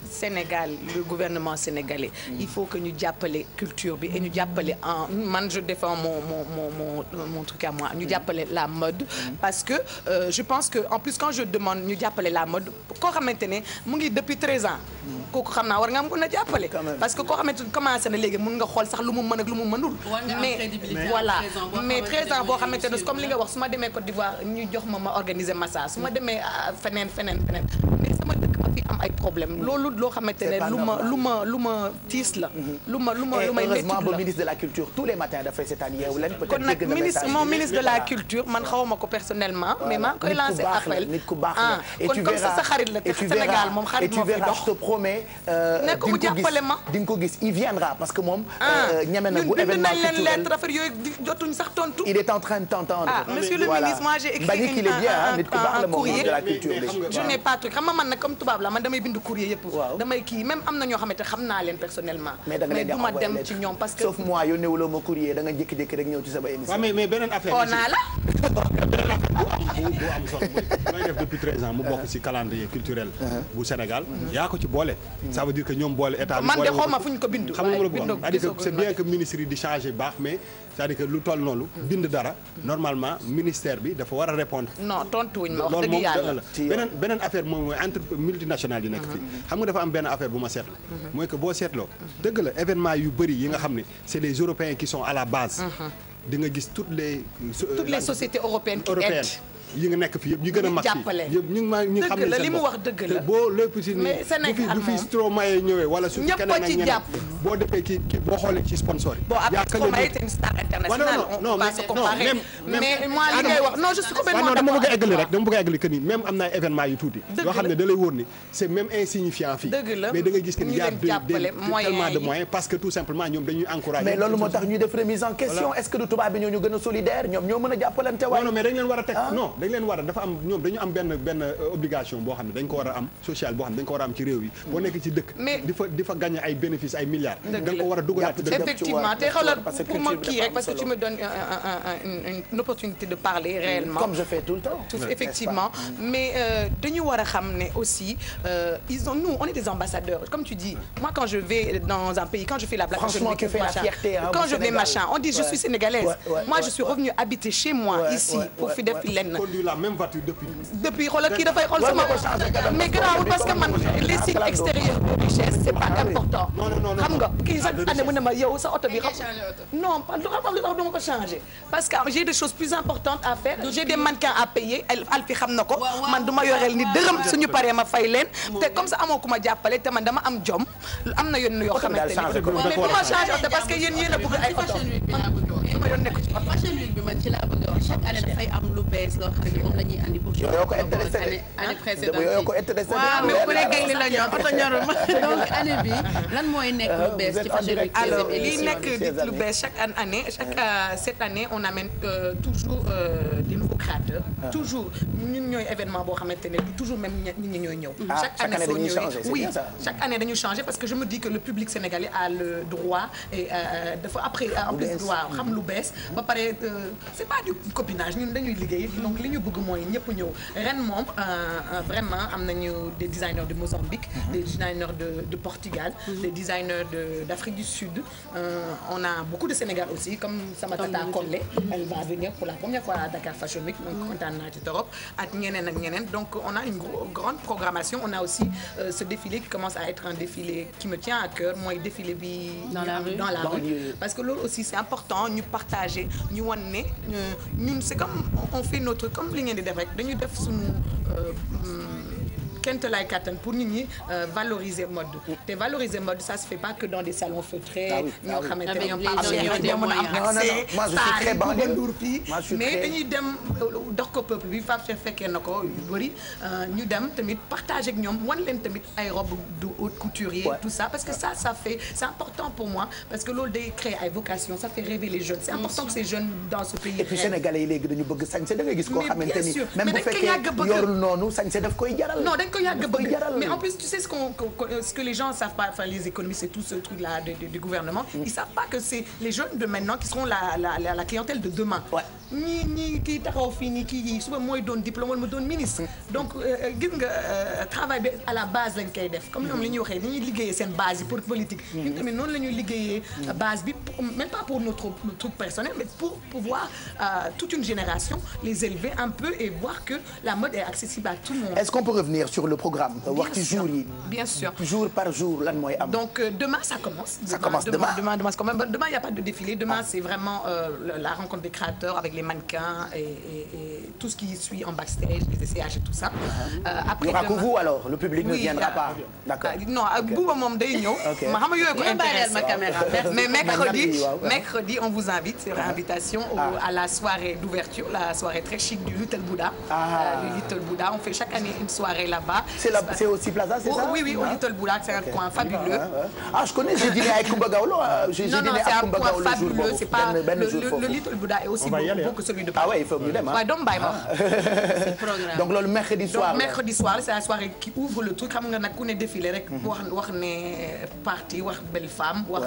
Sénégal le gouvernement sénégalais il faut que ñu jàppale culture bi et ñu jàppale man je défends mon truc à moi ñu jàppale la mode parce que je pense que en plus quand je demande ñu jàppale la mode koo xamante ne mu ngi depuis 13 ans kooku xam naa war nga mën a jàppale parce que koo xamante ne commencé na léegi mun nga xool sax lu mu mën ak lu mu mënul mais voilà mais 13 ans boo xamante ne comme li nga wax su ma demee Côte d'Ivoire ñu jox ma organiser massage su ma demee feneen mais sama dëkk ma fi am ay problème loolu loo xamante ne lu ma tiis la. lu may métti la heureusement ministre de la culture tous les matins dafay seetaan Yeewu Leen. kon nag ministre de la culture man xawma ko personnellement. mais maa ngi koy lancer appel nit ku baax la kon comme ça sa xarit la te Sénégal moom xarit moo fi dox. je te promets. nekk mu jàppale ma di nga ko gis il viendra parce que moom. ñeme na bu ñun bind événement nañ leen culturel lettre affaire yooyu jotuñ sax tontu. il est en train de t'entendre. monsieur le ministre moi j'ai écrit un courrier. je n'ai pas truc xam nga man nag comme tubaab la man damay bind courrier yëpp. damay kii même am na ñoo xamante xam naa leen personnellement. mais du ma dem ci ñoom parce que. sauf moi yónnee wuloo ma courrier da nga jékki-jékki rek ñëw ci sama émission. waaw mais beneen affaire. oo naa la. bu am solo mooy def depuis 13 ans mu bokk ci calendrier culturel bu Sénégal. yaa ko ci boole. ça veut dire que ñoom boole état bi. man de xaw ma fu ñu ko bindu. xam nga la bu c'est-à-dire que c'est bien que ministre yi di changer baax mais c'est-à-dire que lu toll noonu. bind dara normalement ministère bi dafa war a répondre. non tontuwuñ ma wax dëgg yàlla beneen affaire moom mooy entre multinationales yi nekk fii. xam nga dafa am benn affaire bu ma seetlu. mooy que boo seetloo. dëgg la événement yu bëri yi nga xam ne c'est les Européens qui sont à la base. di nga gis toutes les sociétés européennes qui aident. yi nga nekk fi yëpp ñu gën a mag fii yëpp ñu xam ne li mu wax dëgg la boo lépp si mais Sénégal bu fi Stromae ñëwee wala su keneen ak ñeneen boo defee kii boo xoolee ci sponsor yi. bon après Stromae c'est une star internationale on va se comparer mais moi li ngay wax non je suis complètement dama bëgg a eggali rek dama bëgg a eggali que ni même am na ay événements yu tuuti yoo xam ne da lay wóor ni c'est même insignifiant fii mais da nga gis que ni y a tellement de moyens parce que tout simplement ñoom dañuy encourager mais loolu moo tax ñuy def remise en question est-ce que du tubaab bi ñoo ñu gën a solidaire ñoom ñoo mën a jàppalante waay non mais dañ leen war a teg non dañ leen war a dafa am ñoom dañu am benn obligation boo xam ne dañ ko war a am social boo xam ne dañ ko war a am ci réew yi boo nekk ci dëkk di fa gagner ay bénéfices ay milliards da nga ko war a dugalaat ci dëkk effectivement te xoolal pour ma kii rek parce que tu me donnes une opportunité de parler réellement comme je fais tout le temps effectivement mais dañu war a xam ne aussi nous on est des ambassadeurs comme tu dis moi quand je vais dans un pays quand je fais la blague franchement tu fais la fierté quand je vais machin on dit je suis sénégalaise moi je suis revenue habiter chez moi ici pour fi def lenn la même voiture depuis xoolal kii dafay xool sama mais garaawul parce que man les signes extérieurs de richesse c'est pas important xam nga kii sax année mu ne ma yow sa oto bi xam non pas lu xam lu tax duma ko changer parce que j'ai des choses plus importantes à faire j'ai des mannequins à payer Alfi xam na ko man du ma yoreel ni dërëm suñu paree ma fay leen te comme ça amoo ku ma jàppale te man dama am jom am na yoon yoo xamante ni mais du ma changer oto parce que yéen a bëgg ay oto ma yoon nekk ci fashion week bi man ci laa bëgg a wax chaque année dafay am lu bees loo xam ne moom la ñuy andi pour année précédente waaw mais ku nekk li la ñor oto ñorul ma donc année bi lan mooy nekk lu bees ci fashion week alors li nekk lu bees cette année on amène toujours des nouveaux créateurs toujours ñun ñooy événement boo xamante ne toujours même nit ñi ñooy ñëw chaque année soo ñëwee oui chaque année dañu changer parce que je me dis que le public sénégalais a le droit et dafa après en plus droit xam lu bees ba pare c'est pas du copinage ñun dañuy liggéey donc li ñu bëgg mooy ñëpp ñëw ren moom vraiment am nañu des designers de Mozambique des designers de Portugal des designers d'Afrique du Sud on a beaucoup de Sénégal aussi comme sama tata Collé elle va venir pour la première fois à Dakar Fashion Week donc kontaan naa ci torop ak ñeneen donc on a une grande programmation on a aussi ce défilé qui commence à être un défilé qui me tient à cœur mooy défilé bi dans la rue parce que loolu aussi c'est important ñu partager ñu wan ne ñun c'est comme on fait notre comme li ngeen di def rek dañuy def suñu kent lay kattan pour nit ñi valoriser mode te valoriser mode ça se fait pas que dans des salons feutrés ñoo xamante ne ñoom mën a am accès saari Bouba Ndour fii mais dañuy dem dox ko peuple bi Pape Cheikh fekkee na ko yu bëri ñu dem tamit partager ak ñoom wan leen tamit ay robes de haute couturier tout ça parce que ça fait c'est important pour moi parce que loolu day créer ay vocation ça fait rêver les jeunes c'est important que ces jeunes dans ce pays et puis sénégalais yi léegi dañu bëgg sañse da ngay gis koo xamante ni même bu fekkee yorul noonu sañse daf koy jaral ko yàgg bëgg mais en plus tu sais ce que les gens savent pas enfin les économistes et tout ce truc là du gouvernement ils savent pas que c'est les jeunes de maintenant qui seront la clientèle de demain ñi kii taxaw fii nii kii suba mooy doon diplôme wala mu doon ministre donc gis nga travail bi à la base lañ koy def comme ñoom li ñuy waxee dañuy liggéeyee seen base yi pour politique ñun tamit noonu la ñuy liggéeyee base bi même pas pour notre truc personnel mais pour pouvoir toute une génération les élever un peu et voir que la mode est accessible à tout le monde. Est-ce qu'on peut revenir sur le programme wax ci jour yi bien sûr jour par jour lan mooy am donc demain ça commence demain il y a pas de défilé demain c'est vraiment la rencontre des créateurs avec les mannequins et tout ce qui suit en backstage, les essayages et tout ça. Après il y aura que vous alors, le public ne viendra pas. D'accord. Non, Bouba moom day ñëw. ma xam nga yooyu ko intéresse ma caméra. Mais mercredi on vous invite, c'est une invitation à la soirée d'ouverture, la soirée très chic du Little Buddha. Le Little Buddha, on fait chaque année une soirée là-bas. C'est aussi Plaza, c'est ça? Oui, au Little Buddha, c'est un coin fabuleux. Ah, je connais, j'ai dîné avec Kumba Gawlo. Non, c'est un coin fabuleux, c'est pas le Little Buddha est aussi beau que celui de Paris. Ah ouais, il faut mieux dem. Ouais, donc bàyyi ma wax. Donc loolu mercredi soir. Donc mercredi soir, c'est la soirée qui ouvre le truc. Xam nga nag ku ne défilé rek wax ne party, wax belle femme, wax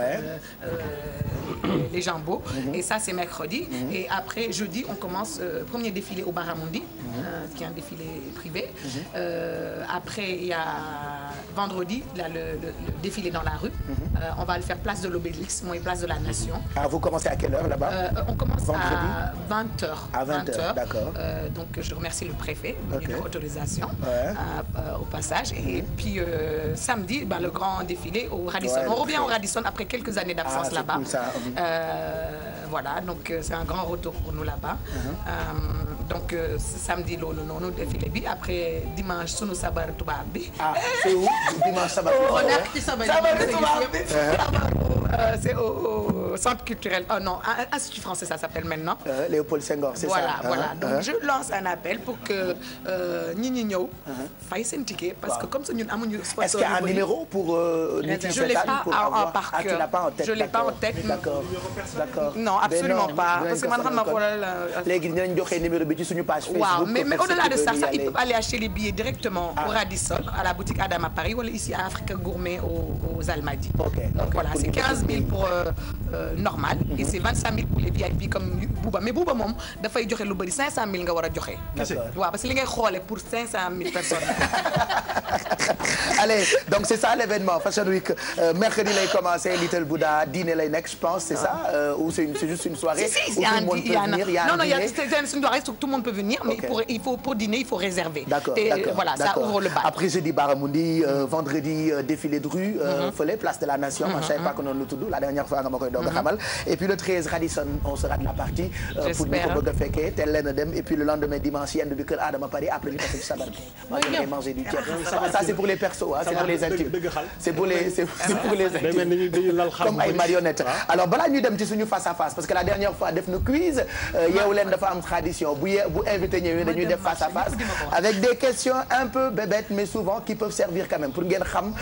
les jambots. Et ça c'est mercredi. Et après jeudi, on commence premier défilé au Baramundi, qui est un défilé privé. Après il y a vendredi là, le défilé dans la rue. On va le faire place de l'Obélisque, moi place de la Nation. Ah, vous commencez à quelle heure là-bas? On commence à 20h. À 20h, d'accord. Donc je remercie le préfet de l'autorisation au passage. Et puis samedi, le grand défilé au Radisson. On revient au Radisson après quelques années d'absence là-bas. Voilà, donc c'est un grand retour pour nous là-bas. Donc samedi loolu noonu défilé bi après dimanche sunu sabar tubaab bi. Ah, c'est où dimanche sabar tubaab bi. C'est au centre culturel. Oh non, Institut français ça s'appelle maintenant. Léopold Senghor, c'est ça. Voilà. Donc je lance un appel pour que ñi ñëw fay seen ticket parce que comme ça ñun amuñu sponsor. Est-ce qu'il y a un numéro pour je l'ai pas par cœur. Tu l'as pas en tête. Je l'ai pas en tête. D'accord. Non, absolument pas parce que man xam na ko léegi dinañ joxe numéro bi ci suñu page Facebook. Waaw, mais au-delà de ça, ils peuvent aller acheter les billets directement au Radisson, à la boutique Adam à Paris, ou ici à Africa Gourmet aux Almadies. Donc voilà, c'est 15 000 pour normal et c'est 25 000 pour les VIP comme Bouba. Mais Bouba moom dafay joxe lu bari 500 000 nga war a joxe. Waaw, parce que li ngay xoolee pour 500 000 personnes. Allez, donc c'est ça l'événement Fashion Week. Mercredi lay commencer, Little Buddha, dîner lay nekk, je pense, c'est ça, ou c'est juste une soirée où tout le monde peut venir, il y a un dîner. C'est une soirée où tout le monde peut venir, mais pour dîner, il faut réserver. D'accord. Voilà, ça ouvre le bal. Après jeudi Baramundi, vendredi défilé de rue, fële place de la Nation. Je ne savais pas que noonu la tudd la dernière fois nga ma koy doog a xamal. Et puis le 13 Radisson, on sera de la partie pour ñu ko bëgg a fekkee teel leen a dem. Et puis le lendemain dimanche yenn du kër Adama Paris après ñu passé ci sabar bi. Moi j'aimerais manger du tiers. Ça c'est pour les persos, c'est pour les intimes. C'est pour les intimes. Comme ay marionnettes. Alors balaa ñuy dem ci suñu face à face parce que la dernière fois def na quiz Yeewu Leen dafa am tradition bu invité ñëwee dañuy def face à face avec des questions un peu bébêtes mais souvent qui peuvent servir quand même pour ngeen xam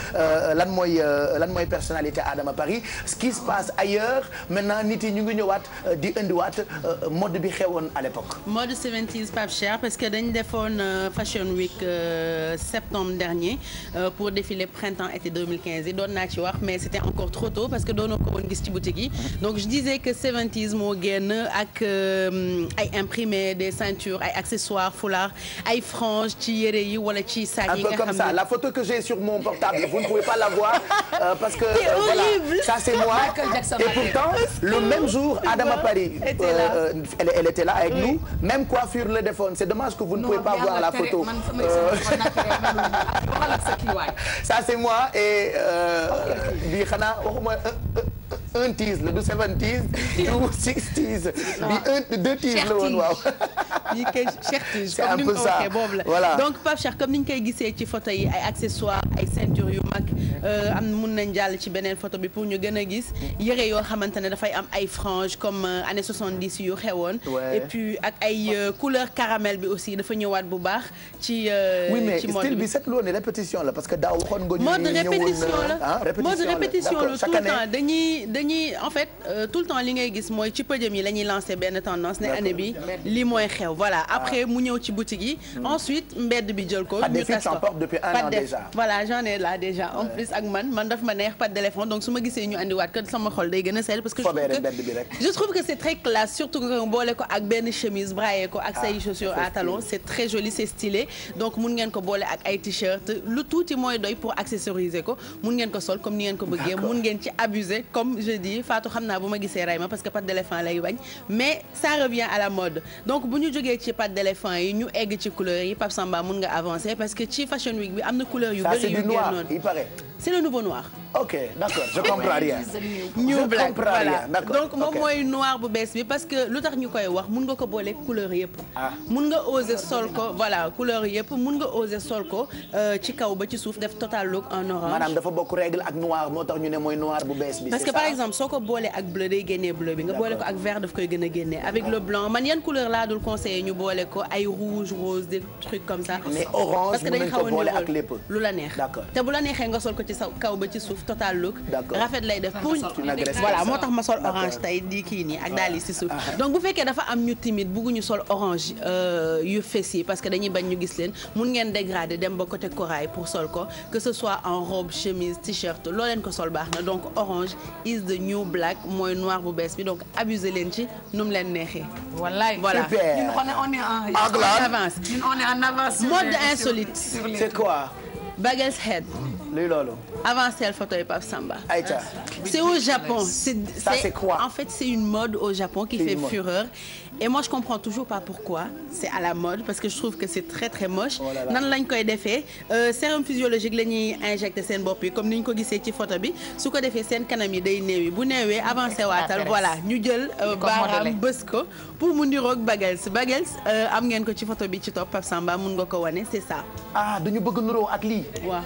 lan mooy personnalité Adama Paris, ce qui se passe ailleurs. Maintenant nit yi ñu ngi ñëwaat di indiwaat mode bi xewoon à l'époque. Mode 70s Pape Cheikh parce que dañ defoon Fashion Week septembre dernier pour défiler printemps-été 2015 yi doon naa ci wax mais c'était encore trop tôt parce que doonoo ko woon gis ci boutique yi. Donc je disais que 70s moo génn ak ay imprimés, des ceintures, ay accessoires, foulards, ay franges ci yére yi wala ci sac yi nga xam ne. Un peu comme ça. La photo que j'ai sur mon portable, vous ne pouvez pas la voir parce que voilà, ça c'est moi. Et pourtant, le même jour, Adama Paris, elle était là avec nous. Même coiffure le defoon. C'est dommage que vous ne pouvez pas voir la photo. Ça c'est moi et bi xanaa waxuma un tease la du 70s ou 60s bi deux tease la woon waaw. yi kay chertige c'est un peu ça voilà. Donc Pape Cheikh comme ni ñu koy gisee ci photo yi ay accessoires ay ceintures yu mag am mun nañ jàll ci beneen photo bi pour ñu gën a gis yére yoo xamante ne dafay am ay franges comme années 70 yu xewoon. Et puis ak ay couleur caramel bi aussi dafa ñëwaat bu baax ci oui mais style bi seetlu woon ne répétition la parce que daaw waxoon nga ñu mode répétition la tout le temps dañuy en fait tout le temps li ngay gis mooy ci podium yi la ñuy lancer benn tendance ne année bi li mooy xew voilà après mu ñëw ci boutique yi ensuite mbedd bi jël ko ñu tas ko depuis un an déjà voilà j'en ai là déjà en plus ak man daf ma neex pas d'éléphant donc su ma gisee ñu andiwaat que sama xol day gën a sell parce que je trouve que c'est très classe surtout que boole ko ak benn chemise braillé ko ak say chaussures à talons c'est très joli c'est stylé donc mun ngeen ko boole ak ay t-shirt lu tuuti mooy doy pour accessoriser ko mun ngeen ko sol comme ni ngeen ko bëggee mun ngeen ci abuser comme je dis Fatou xam naa bu ma gisee Rayma parce que patte d'éléphant lay bañ mais ça revient à la mode donc bu ñu jógee ci patte d'éléphant yi ñu egg ci couleur yi Pape Samba mun nga avancer parce que ci Fashion Week bi am na couleur yu bëri yu génnoon il paraît c'est le nouveau noir ok d'accord je comprends rien. New Black voilà donc moom mooy noir bu bees bi parce que lu tax ñu koy wax mun nga ko boole couleur yëpp. mun nga oser sol ko voilà couleur yëpp mun nga oser sol ko ci kaw ba ci suuf def total look en orange. maanaam dafa bokk règle ak noir moo tax ñu ne mooy noir bu bees bi. parce que par exemple soo ko boolee ak bleu day génnee bleu bi nga boole ko ak vert daf koy gën a génnee avec le blanc man yan couleur laa dul conseiller ñu boole ko ay rouge rose des trucs comme ça. mais orange parce que dañu xaw a boole ak lépp lu la neex. te bu la neexee nga sol ko ci sa kaw ba ci suuf total look. rafet lay def pour voilà moo tax ma sol orange tey di kii nii ak daal yi si suuf. donc bu fekkee dafa am ñu timide bëgguñu sol orange yu fes yi parce que dañuy bañ ñu gis leen mun ngeen dégrader dem ba côté corail pour sol ko que ce soit en robe chemise t-shirt loo leen ko sol baax na donc orange is the new black mooy noir bu bees bi donc abuser leen ci nu mu leen neexee. wallaay voilà ñun on est en avance. ñun on est en avance. mode insolite. c'est quoi. Bagel's head. luy loolu. avancel photo yi Pape Samba. Aïcha. C'est au Japon. C'est quoi? En fait, c'est une mode au Japon qui fait fureur. Et moi, je comprends toujours pas pourquoi. C'est à la mode parce que je trouve que c'est très très moche. Nan lañ koy defee sérum physiologique la ñuy injecté seen bopp yi comme ni ñu ko gisee ci photo bi su ko defee seen kanam yi day néewi bu néewee avancé waatal voilà ñu jël baaraam bës ko pour mu niroog Bagels am ngeen ko ci photo bi ci topp Pape Samba mun nga ko wane c'est ça. ah dañu bëgg nuroo ak lii. waaw.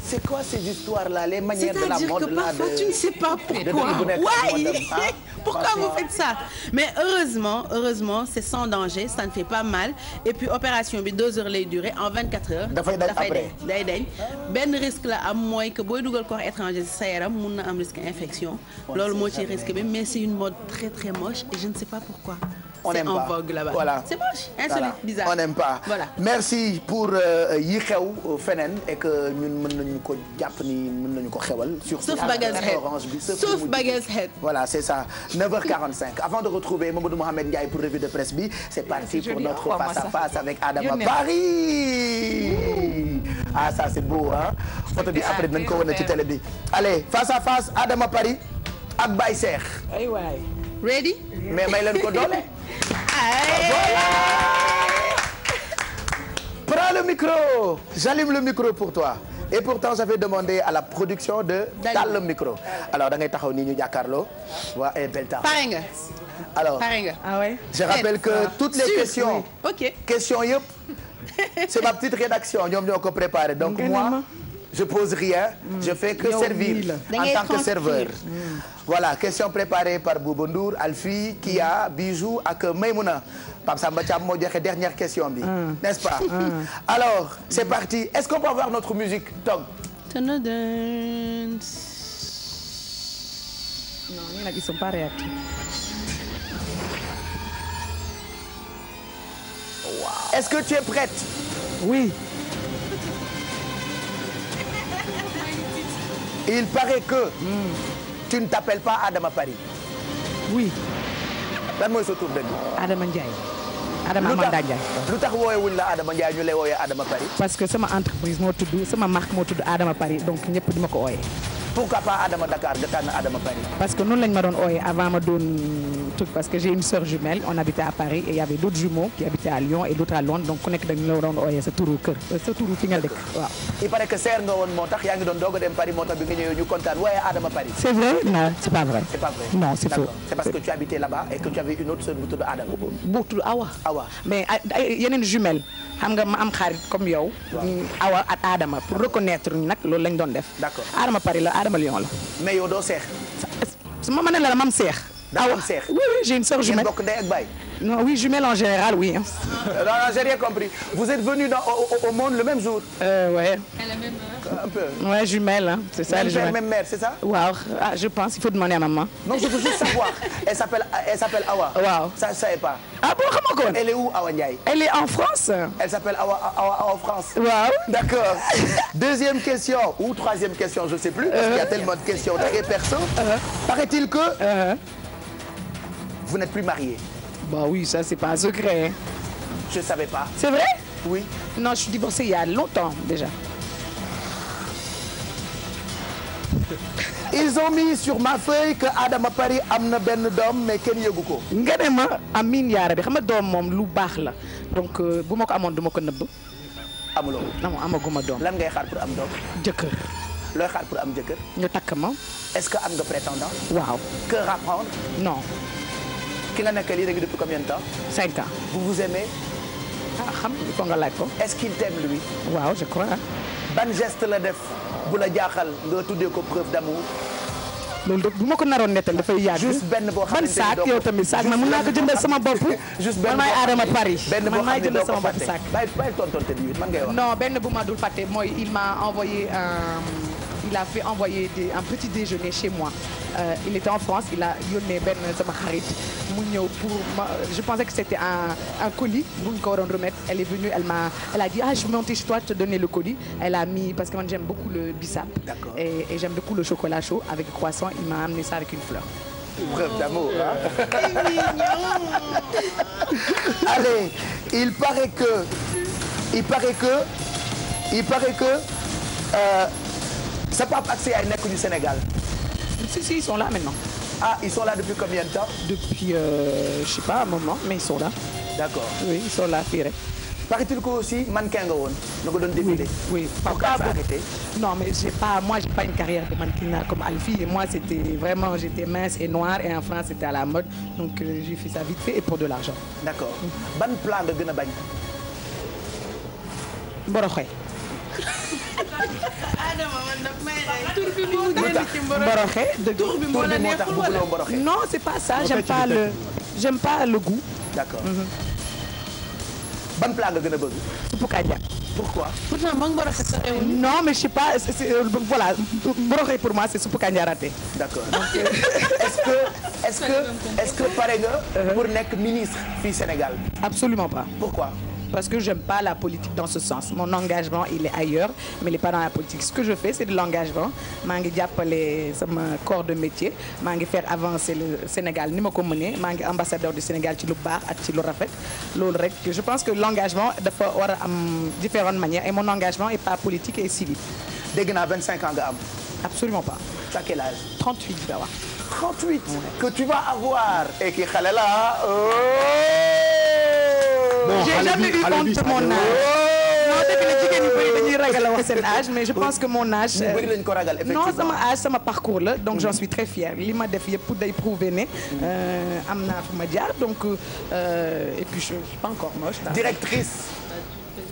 C'est quoi ces histoires-là, les manières de la mode là? C'est-à-dire que parfois tu ne sais pas pourquoi. Ouais. Pourquoi vous faites ça? Mais heureusement, c'est sans danger, ça ne fait pas mal. Et puis opération bi 2 heures lay durer en 24 heures. dafay dañ benn risque la am mooy que booy dugal corps étranger ci sa yaram mun na am risque infection. loolu moo ci risque bi mais c'est une mode très très moche et je ne sais pas pourquoi. On n'aime pas. C'est en vogue là-bas. Voilà. C'est moche, insolite, bizarre. On n'aime pas. Voilà. Merci pour yi xew feneen et que ñun mën nañu ko jàpp ni mën nañu ko xewal. Sauf Bagel's Head. Sauf Bagel's Head. Voilà, c'est ça. 9h45. Avant de retrouver Mamadou Mohamed Ndiaye pour revue de presse bi, c'est parti pour notre face à face avec Adama Paris. Ah ça c'est beau hein. Photo bi après dinañ ko wane ci télé bi. Allez, face à face Adama Paris ak Baye Cheikh. Ay waay. Ready? Mais may leen ko doole. Voilà. Prends le micro. J'allume le micro pour toi. Et pourtant j'avais demandé à la production de taal le micro. Alors da ngay taxaw nii ñu jàkkaarloo. waa Belta. Pare nga. Alors pare nga. Ah ouais. Je rappelle que toutes les questions. OK. Questions yëpp. C'est ma petite rédaction ñoom ñoo ko préparé. Donc moi je pose rien. Je fais que servir en tant que serveur. Voilà, question préparée par Bouba Ndour, Alfie, Kia, Bijou ak Maymouna. Pape Samba Thiam moo joxe dernière question bi. N'est-ce pas? Alors, c'est parti. Est-ce qu'on peut avoir notre musique, Tog? Non, ils sont pas réactifs. Wow. Est-ce que tu es prête? Oui. Il paraît que tu ne t'appelles pas Adama Paris. Oui. Lan mooy sa tur dëgg. Adama Ndiaye. Adama Amanda Ndiaye. lu tax woowee wuñ la Adama Ndiaye ñu lay woowee Adama Paris. parce que sama entreprise moo tudd sama marque moo tudd Adama Paris donc ñëpp di ma ko ooyee. Pourquoi pas Adama Dakar nga tànn Adama Paris. parce que noonu lañ ma doon ooyee avant ma doon truc parce que j'ai une sœur jumelle on habitait à Paris et il y avait d'autres jumeaux qui habitaient à Lyon et d'autres à Londres donc ku nekk dañu la doon ooyee sa turu kër sa turu fi nga dëkk waaw. il paraît que seer nga woon moo tax yaa ngi doon doog a dem Paris moo tax bi nga ñëwee ñu kontaan waaye Adama Paris. c'est vrai non c'est pas vrai. c'est pas vrai non c'est faux. c'est parce que tu habitais là-bas et que tu avais une autre sœur bu tudd Adama. bu tudd Awa. Awa mais yeneen jumelle xam nga ma am xarit comme yow. Awa ak Adama pour reconnaître ñu nag loolu lañ doon def. d'accord Adama Paris la Adama Lyon la. mais yow doo seex. su ma mënee la mam seex. daa am seex. oui oui j'ai une sœur jumelle. bokk ndey ak baay. non oui jumelle en général oui. non j'ai rien compris vous êtes venus au monde le même jour. ouais. à la même heure. un peu. ouais jumelle hein c'est ça. même père même mère c'est ça. waaw ah je pense il faut demander à maman. non je veux juste savoir elle s'appelle Awa. waaw ça je savais pas. ah bon xamoo ko woon. elle est où Awa Ndiaye. elle est en France. elle s'appelle Awa en France. waaw. d'accord. deuxième question ou troisième question je sais plus. parce qu'il y a tellement de questions très perso. paraît-il que. vous n'êtes plus mariés. bah oui ça c'est pas un secret. je savais pas. c'est vrai. oui. non je suis divorcée il y a longtemps déjà. ils ont mis sur ma feuille que Adama Paris am na benn doom mais kenn yëgu ko. nga ne ma amiin yaara bi xam nga doom moom lu baax la donc bu ma ko amoon du ma ko nëbb. amuloo. non amaguma doom. lan ngay xaar pour am doom. jëkkër. looy xaar pour am jëkkër. ñu takk ma. est-ce que am nga prétendant. waaw. cœur à prendre. non. ki nga nekk lii léegi depuis combien de temps. 5 ans. vous vous aimez. ah xam nga foog nga laaj ko. est-ce qu'il t'aime lui. waaw je crois. ban geste la def bu la jaaxal nga tuddee ko preuve d'amour. loolu de bu ma ko naroon nettal dafay yàgg. juste benn boo xamante ban saak yow tamit saak man mën naa ko jëndal sama bopp. juste benn man maay Adama Paris. benn boo man maay xam ne jëndal doo ko sama bopp fàtte. saak. bàyyi tontonte bi man ngay wax. non benn bu ma dul fàtte mooy il m'a envoyé il a fait envoyer un petit déjeuner chez moi. Il était en France, il a yónnee benn sama xarit mu ñëw pour ma je pensais que c'était un colis bu ñu ko waroon remettre. Elle est venue, elle a dit ah je vais monter chez toi te donner le colis. Elle a mis parce que man j'aime beaucoup le bissap. D'accord. Et j'aime beaucoup le chocolat chaud avec le croissant. Il m'a amené ça avec une fleur. Preuve d'amour, hein. Allez, il paraît que sa papa ak sa yaay nekkuñu Sénégal. Si ils sont là maintenant. Ah, ils sont là depuis combien de temps? Depuis je sais pas un moment, mais ils sont là. D'accord. Oui, ils sont là fii rek. Paraît-il que aussi mannequin nga woon. nga ko doon défilé. Oui. Pourquoi ça a arrêté? Non, mais j'ai pas une carrière de mannequinat comme Alfie. Et moi, j'étais mince et noire et en France, c'était à la mode. Donc j'ai fait ça vite fait et pour de l'argent. D'accord. Ban plat nga gën a bañ? Mboroxe. Mboroxe. Tur bi moo tax bëgguloo mboroxe. Non, c'est pas ça. J'aime pas le goût. D'accord. Ban plat nga gën a bëgg? Suppu kanja. Pourquoi? Pourtant moom mboroxe sa réew. Non, mais je sais pas. Voilà, mboroxe pour moi c'est suppu kanja raté. D'accord. Donc est-ce que pare nga pour nekk ministre fii Sénégal? Absolument pas. Pourquoi? Parce que j'aime pas la politique dans ce sens. Mon engagement, il est ailleurs, mais il est pas dans la politique. Ce que je fais, c'est de l'engagement. maa ngi jàppale sama corps de métier. maa ngi faire avancer le Sénégal ni ma ko mënee. maa ngi ambassadeur du Sénégal ci lu baax ak ci lu rafet. loolu rek je pense que l'engagement dafa war a am différentes manières et mon engagement est pas politique et civil. dégg naa 25 ans nga am. Absolument pas. Tu as quel âge? 38 je vais avoir. 38. Ouais. Que tu vas avoir. Et qui xale la. Bon, j'ai jamais eu honte de mon âge. Non, dëgg la jigéen ñu bëri dañuy ragal a wax seen âge, mais je pense que mon âge. bëri lañ ko ragal effectivement. Non, sama âge sama parcours la, donc j'en suis très fière. li ma def yëpp day prouver ne am naa fu ma jaar, donc et puis je suis pas encore moche. Directrice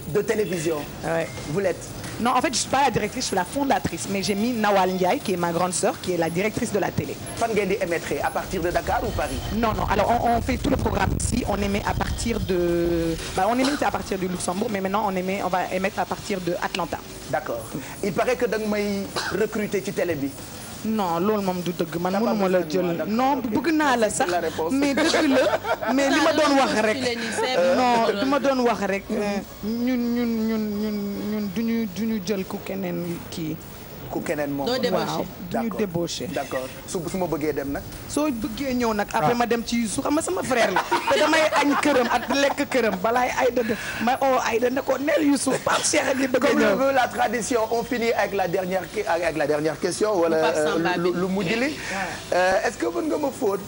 de télévision. Ouais. Vous l'êtes? Non, en fait, je suis pas la directrice, je suis la fondatrice, mais j'ai mis Nawal Ndiaye, qui est ma grande sœur, qui est la directrice de la télé. Fan ngeen di émettre à partir de Dakar ou Paris? Non, alors on fait tout le programme ici, on émet à partir de... on émet à partir du Luxembourg, mais maintenant on va émettre à partir de Atlanta. D'accord. Il paraît que da nga may recruter ci télé bi. Non loolu moom du dëgg man mënuma la jël non bëgg naa la sax mais dëgg la mais li ma doon wax rek non li ma doon wax rek ñun duñu jël ku keneen kii ku keneen moom waaw duñu débauché. d'accord su ma bëggee dem nag. soo bëggee ñëw nag après ma dem ci Youssou xam nga sama frère la te damay añ këram ak lekk këram balaay Aïda de may Aïda ne ko neel Youssou Pape Cheikh gi bëgg ñëw. Comme la tradition on finit avec la dernière question wala lu mujj li est-ce que mën nga ma fóot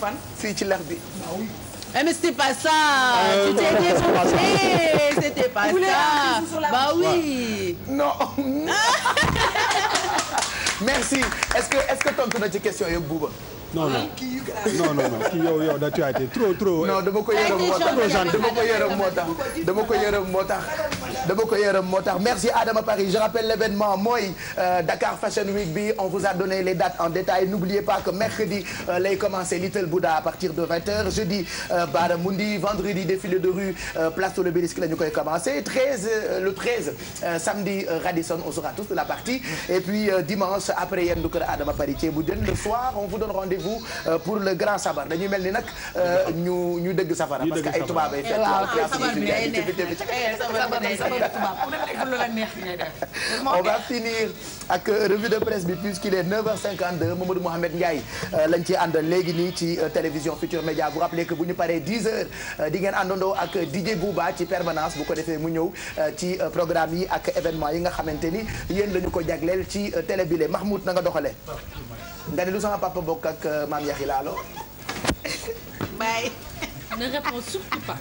fan fii ci lex bi. Mais c'était pas ça. Tu t'es débrouillé. C'était pas ça. Bah oui. Non. Merci. Est-ce que tontu na ci question yëpp Bouba? Non kii yow da tu as été trop. Non dama ko yërëm moo tax. Merci Adama Paris. Je rappelle l'événement mooy Dakar Fashion Week bi. On vous a donné les dates en détail. N'oubliez pas que mercredi lay commencer Little Bouddha à partir de 20h. Jeudi Baramundi, vendredi défilé de rue place de l'Obélisque la ñu koy commencer. Le 13 samedi Radisson, on sera tous de la partie. Et puis dimanche après yendu kër Adama Paris ci bu jën. Le soir on vous donne rendez-vous pour le grand sabar dañuy mel ni nag ñu dëgg safara parce que ay tubaab ay fekk on va finir ak revue de presse bi puisqu'il est 9h52 Mamadou Mohamed Ndiaye lañ ci àndal léegi nii ci télévision Futur Média. Vous rappelez que bu ñu paree 10h di ngeen àndandoo ak DJ Bouba ci permanence bu ko defee mu ñëw ci programme yi ak événement yi nga xamante ni yéen la ñu ko jagleel ci télé bi le Mahmoud na nga doxalee nga ne lu sama papa bokk ak maam Yaxi Laalo. Bye. Ne réponds surtout pas.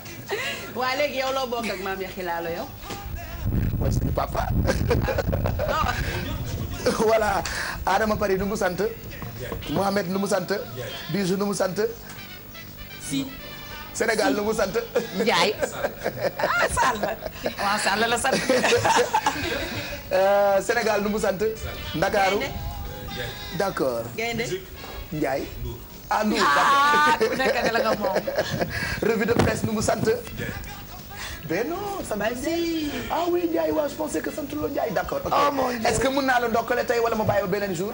waa léegi yow loo bokk ak maam Yaxi Laalo yow. mooy suñu papa. voilà Adama Paris nu mu sant. Mohamed nu mu sant. Bijou nu mu sant. si. Sénégal nu mu sant. Ndiaye. ah Sall. waaw Sall la sant. Sénégal nu mu sant. Ndakaaru. d'accord. Gaynde. Ndiaye. ah Ndour ku nekk ne la nga moom. revue de presse nu mu sant. ben non sant Ndiaye. ah oui Ndiaye waaw je pensais que sant loo Ndiaye d'accord. ok est-ce que mën naa la ndokkale tey wala ma bàyyi ba beneen jour.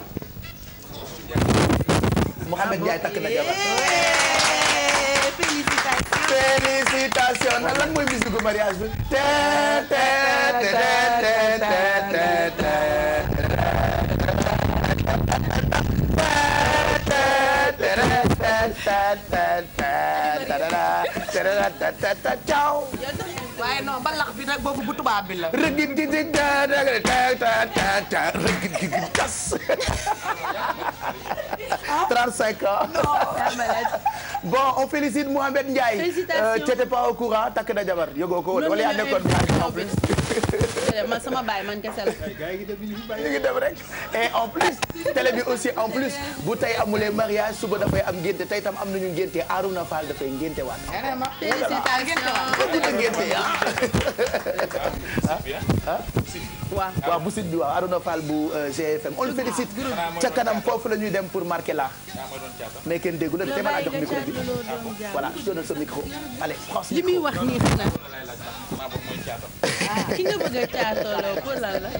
Mohamed Ndiaye takk na jabar. félicitations nan lan mooy musique gu mariage bi. ciao. waaye non mbalax bi nag boobu bu tubaab bi la. rëgg di di da da rëgg di tas. 35 ans. bon on félicite Mohamed Ndiaye. félicitations t'étais pas au courant takk na jabar yëgoo ko wala yaa nekkoon en plus. man sama baay man kese la. ñu ngi dem rek et en plus télé bi aussi en plus bu tey amulee mariage suba dafay am ngénte tey tam am nañu ngénte Arouna Fall dafay ngénte waat. waaw bu sit bi waaw Arouna Fall bu GFM on le félicite ca kanam foofu la ñuy dem pour marquer la mais kenn déggu la te ma laa jox micro bi voilà je donne ce micro allez prends ce micro. li muy wax nii xanaa ki nga bëgg a caatoloo pour lan la.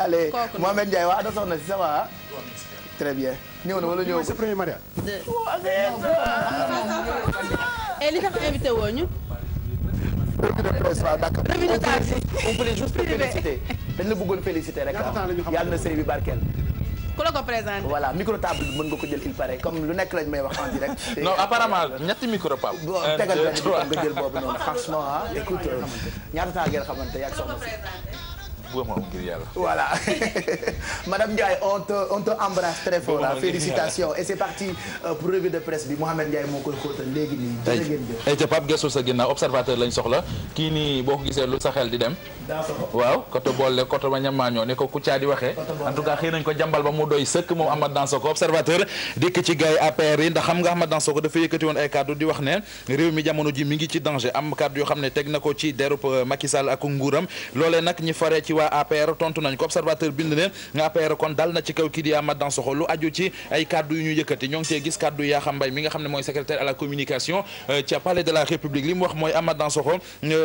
allez Mohamed Ndiaye waa ana soxna si ça va très bien ñëw na wala ñëw sa premier mariage. et li tax invité woo ñu. revue de presse waaw d'accord on voulait juste féliciter dañ la bëggoon féliciter rek yàlla na sëy bi barkeel. ku la ko présenté. voilà micro table bi mën nga ko jël il paraît comme lu nekk lañ may wax en direct. non apparemment ñetti micro Pape. tegal benn bi nga jël boobu noonu franchement ah écoute ñaata temps ngeen xamante yaa ngi soxna si. Voilà. Madame Ndiaye, on te embrasse très fort. Félicitations. Et c'est parti pour revue de presse bi Mohamed Ndiaye moo koy xóotal léegi nii. jërë ngeen jëf. ay ca Pape Gesso sa ginnaaw observateur lañ soxla kii nii boo ko gisee lu sa xel di dem. waaw koto boole koto ma ñamaañoo ne ko Kouthia di waxee. en tout cas xëy nañ ko jàmbal ba mu doy sëkk moom Amath Dansokho observateur dikk ci gars yi APR yi ndax xam nga Amath Dansokho dafa yëkkati woon ay kaddu di wax ne réew mi jamono ji mi ngi ci danger am kaddu yoo xam ne teg na ko ci derub Macky Sall ak nguuram loolee nag ñi faree ci waa APR tontu nañ ko observateur bind ne nga APR kon dal na ci kaw kii di Amath Dansokho lu aju ci ay kaddu yu ñu yëkkati ñoo ngi cee gis kaddu Yakham Mbaye mi nga xam ne mooy secrétaire à la communication ca palais de la République li mu wax mooy Amath Dansokho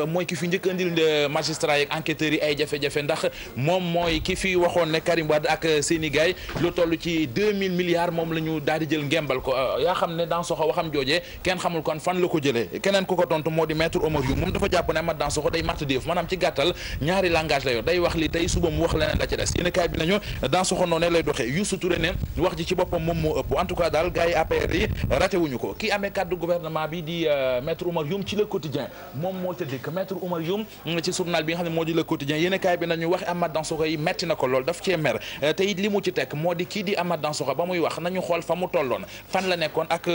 mooy ki fi njëkk andil magistrat yi ak enquêteurs yi ay jafe-jafe ndax moom mooy ki fi waxoon ne Karim Wade ak seeni gaay lu toll ci 2000 milliards moom la ñu daal di jël ngembal ko yaa xam ne Dansokho waxam joojee kenn xamul kon fan la ko jëlee keneen ku ko tontu moo di maître Oumar Youm moom dafa jàpp ne Amath Dansokho day matt déef maanaam ci gàttal ñaari langage la yor day wax li tey suba mu wax leneen la ca des yéen kaay bi nañu Dansokho noonu lay doxee Youssou Touré ne wax ji ci boppam moom moo ëpp en tout cas daal gars yi APR yi raté wuñu ko kii amee kaddu gouvernement bi di maître Oumar Youm ci le quotidien moom moo ca dikk maître Oumar Youm ci journal bi nga xam ne moo di le quotidien yéen kaay bi nañu wax Amath Dansokho yi metti na ko lool daf cee mer te it li mu ci teg moo di kii di Amath Dansokho ba muy wax nañu xool fa mu tolloon fan la nekkoon ak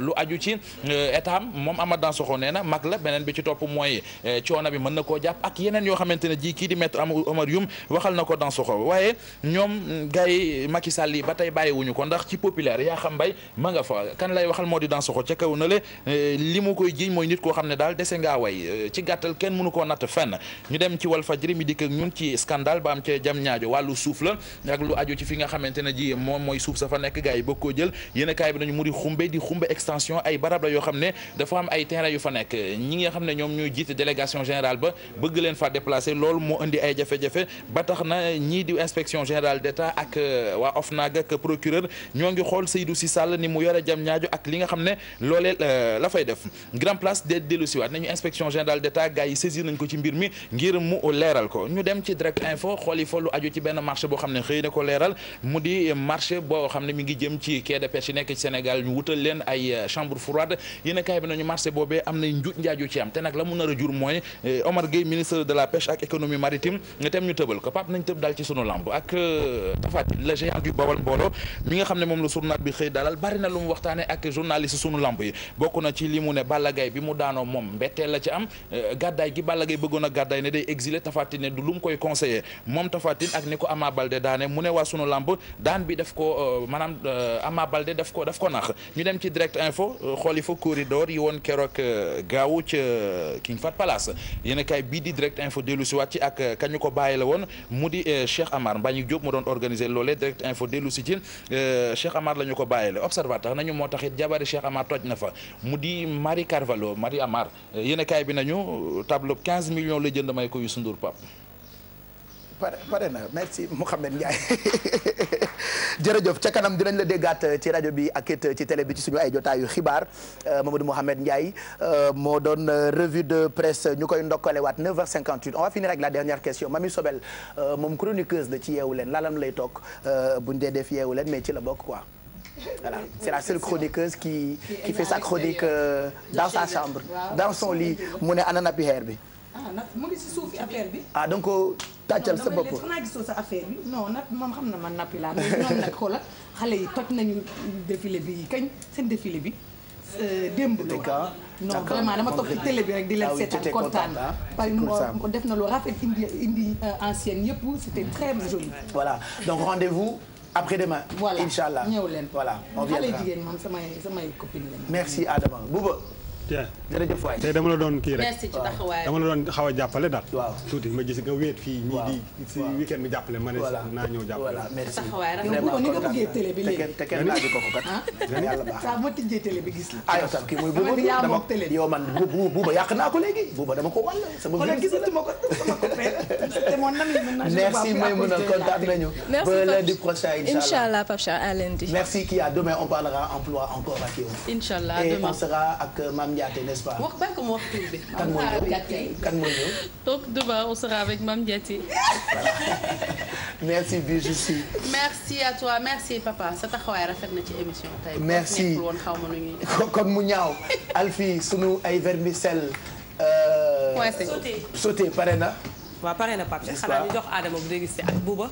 lu aju ci état moom Amath Dansokho nee na mag la beneen bi ci topp mooy coono bi mën na koo jàpp ak yeneen yoo xamante ne ji kii di maître Oumar Youm waxal na ko Dansokho waaye ñoom gars yi Macky Sall yi ba tey bàyyiwuñu ko ndax ci populaire Yakham Mbaye ma nga fa kan lay waxal moo di Dansokho ca kaw na le li mu koy jiiñ mooy nit koo xam ne daal dese ngaa way ci gàttal kenn mënu koo natt fenn ñu dem ci Walfadjri mi dikk ak ñun ci scandale ba am ca jam ñaajo wàllu suuf la ak lu aju ci fi nga xamante ne ji moom mooy suuf sa fa nekk gars yi bëgg koo jël yéen kaay bi nañu mu di xumbe extension ay barab la yoo xam ne dafa am ay terrain yu fa nekk ñi nga xam ne ñoom ñooy jiite délégation générale ba bëgg leen fa déplacer loolu moo indi ay jafe-jafe ba tax na ñii di inspection générale d'État ak waa OFNAC ak procureur ñoo ngi xool Seydou Sy Sall ni mu yore jam ñaajo ak li nga xam ne loolee la fay def grand place de dellusiwaat nañu inspection générale d'État gars yi saisir nañ ko ci mbir mi ngir mu leeral ko ñu dem ci direct info xool yi fa lu aju ci benn marché boo xam ne xëy na ko leeral mu di marché boo xam ne mi ngi jëm ci quai de pêche yi nekk ci Sénégal ñu wutal leen ay chambre froide yéen a kaay bi nañu marché boobee am na njuuj njaaju ci am te nag la mu nar a jur mooy Omar Gueye ministre de la pêche ak économie maritime tem ñu tëbal ko Pape nañ tëb daal ci sunu lamb ak Tapha Tine le géant du Bawol mbooloo mi nga xam ne moom la journal bi xëy dalal bari na lu mu waxtaane ak journaliste sunu lamb yi bokk na ci li mu ne Balla Gaye bi mu daanoo moom mbetteel la ci am gàddaay gi Balla Gaye bëggoon a gàddaay ne day exilé Tapha Tine ne du lu mu koy conseillé moom Tapha Tine ak ni ko Ama Baldé daane mu ne waa sunu lamb daan bi daf ko maanaam Ama Baldé daf ko nax ñu dem ci direct info xooli fa corridor yi woon keroog gaawu ca King Fahd Palace yéen kay bii di direct info dellu si waat ci ak kañu ko bàyyi la woon mu di Cheikh Amar Mbagnick Diop mu doon organiser loolee direct info dellu si ci Cheikh Amar la ñu ko bàyyi la observateur nañu moo taxit jabari Cheikh Amar toj na fa mu di Marie Carvalho Marie Amar yéen kay bi nañu tableau 15 millions la jënd may ko Youssou Ndour Pape pare na merci Mouhamed Ndiaye jërëjëf ca kanam dinañ la déggaat ci rajo bi ak it ci télé bi ci suñu ay jotaayu xibaar Mamadou Mouhamed Ndiaye moo doon revue de presse ñu koy ndokkalewaat 9h58 on va finir avec la dernière question Mami Sobel moom chroniqueuse la ci yeewu leen lalam lay toog buñ dee def yeewu leen mais ci la bokk quoi voilà c'est la seule chroniqueuse qui fait sa chronique dans sa chambre dans son lit mu ne ana nappi xeer bi nag mu ngi si suufi affaire bi. donc tàccal sa bopp. xanaa gisoo sa affaire bi non nag moom xam na man nappi laa mais ñoom nag xoola xale yi toj nañu défilé bi kañ seen défilé bi. démb la non vraiment dama toog ci télé bi rek di leen seetaan kontaan. def na lu rafet indi ancienne yëpp c'était très joli. voilà donc rendez-vous après-demain. voilà inchallah ñëw leen. voilà on viendra xale jigéen moom samay copine lañu. merci Adama Bouba. jërëjëf waay tey dama la doon kii rek merci ci taxawaay dama la doon xaw a jàppale daal. waaw tuuti ma gis nga wéet fii ñii di si weekend bi jàppale ma ne naa ñëw jàppale. voilà merci taxawaay rek vraiment ni nga bëggee télé bi léegi. te kenn laaju ko ko kat. yàlla baax saa ma tijjee télé bi gis la. yow tam kii mooy Bouba dama yow man Bouba yàq naa ko léegi Bouba dama ko wàll sama wala gisatuma ko sama copain te moom nan merci Maïmouna kontaan nañu. ba lundi prochain inchallah Pape Cheikh à lundi. merci Kia demain on parlera emploi encore ak yow. inchallah et demain on sera ak Mame Ndiaté n'est-ce pas. bàyyi ko mu wax tur bi. kan mooy ñëw. donc demain on sera avec Mame Diati. merci Bijou Sy. merci à toi merci papa sa taxawaay rafet na ci émission tey. merci nekkul woon xaw ma nu ñuy. kon mu ñaaw Alfie sunu ay vermicelle. sauté pare na. waaw pare na Pape Cheikh xanaa ñu jox Adama bu dégusté ak Bouba.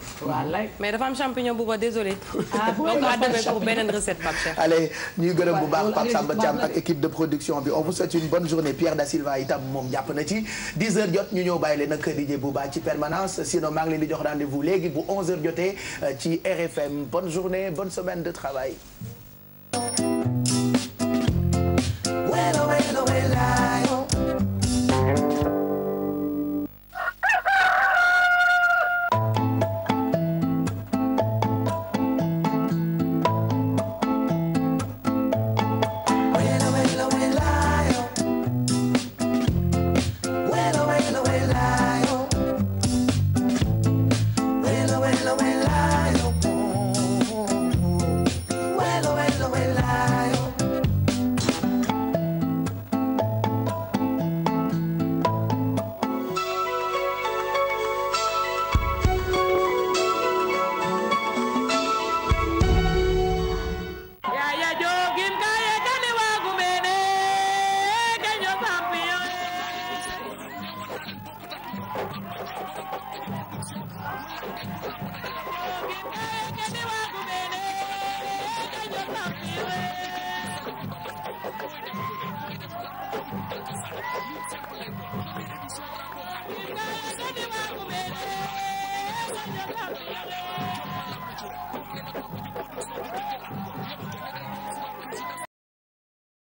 mais dafa am champignon Bouba désolé. donc à demain pour beneen recette Pape Cheikh. allez ñuy gërëm bu baax Pape Samba Thiam ak équipe de production bi on vous souhaite une bonne journée Pierre Da Silva itam moom jàpp na ci 10h jot ñu ñëw bàyyi leen ak DJ Bouba ci permanence sinon maa ngi leen di jox rendez-vous léegi bu 11h jotee ci RFM bonne journée bonne semaine de travail. Thank you.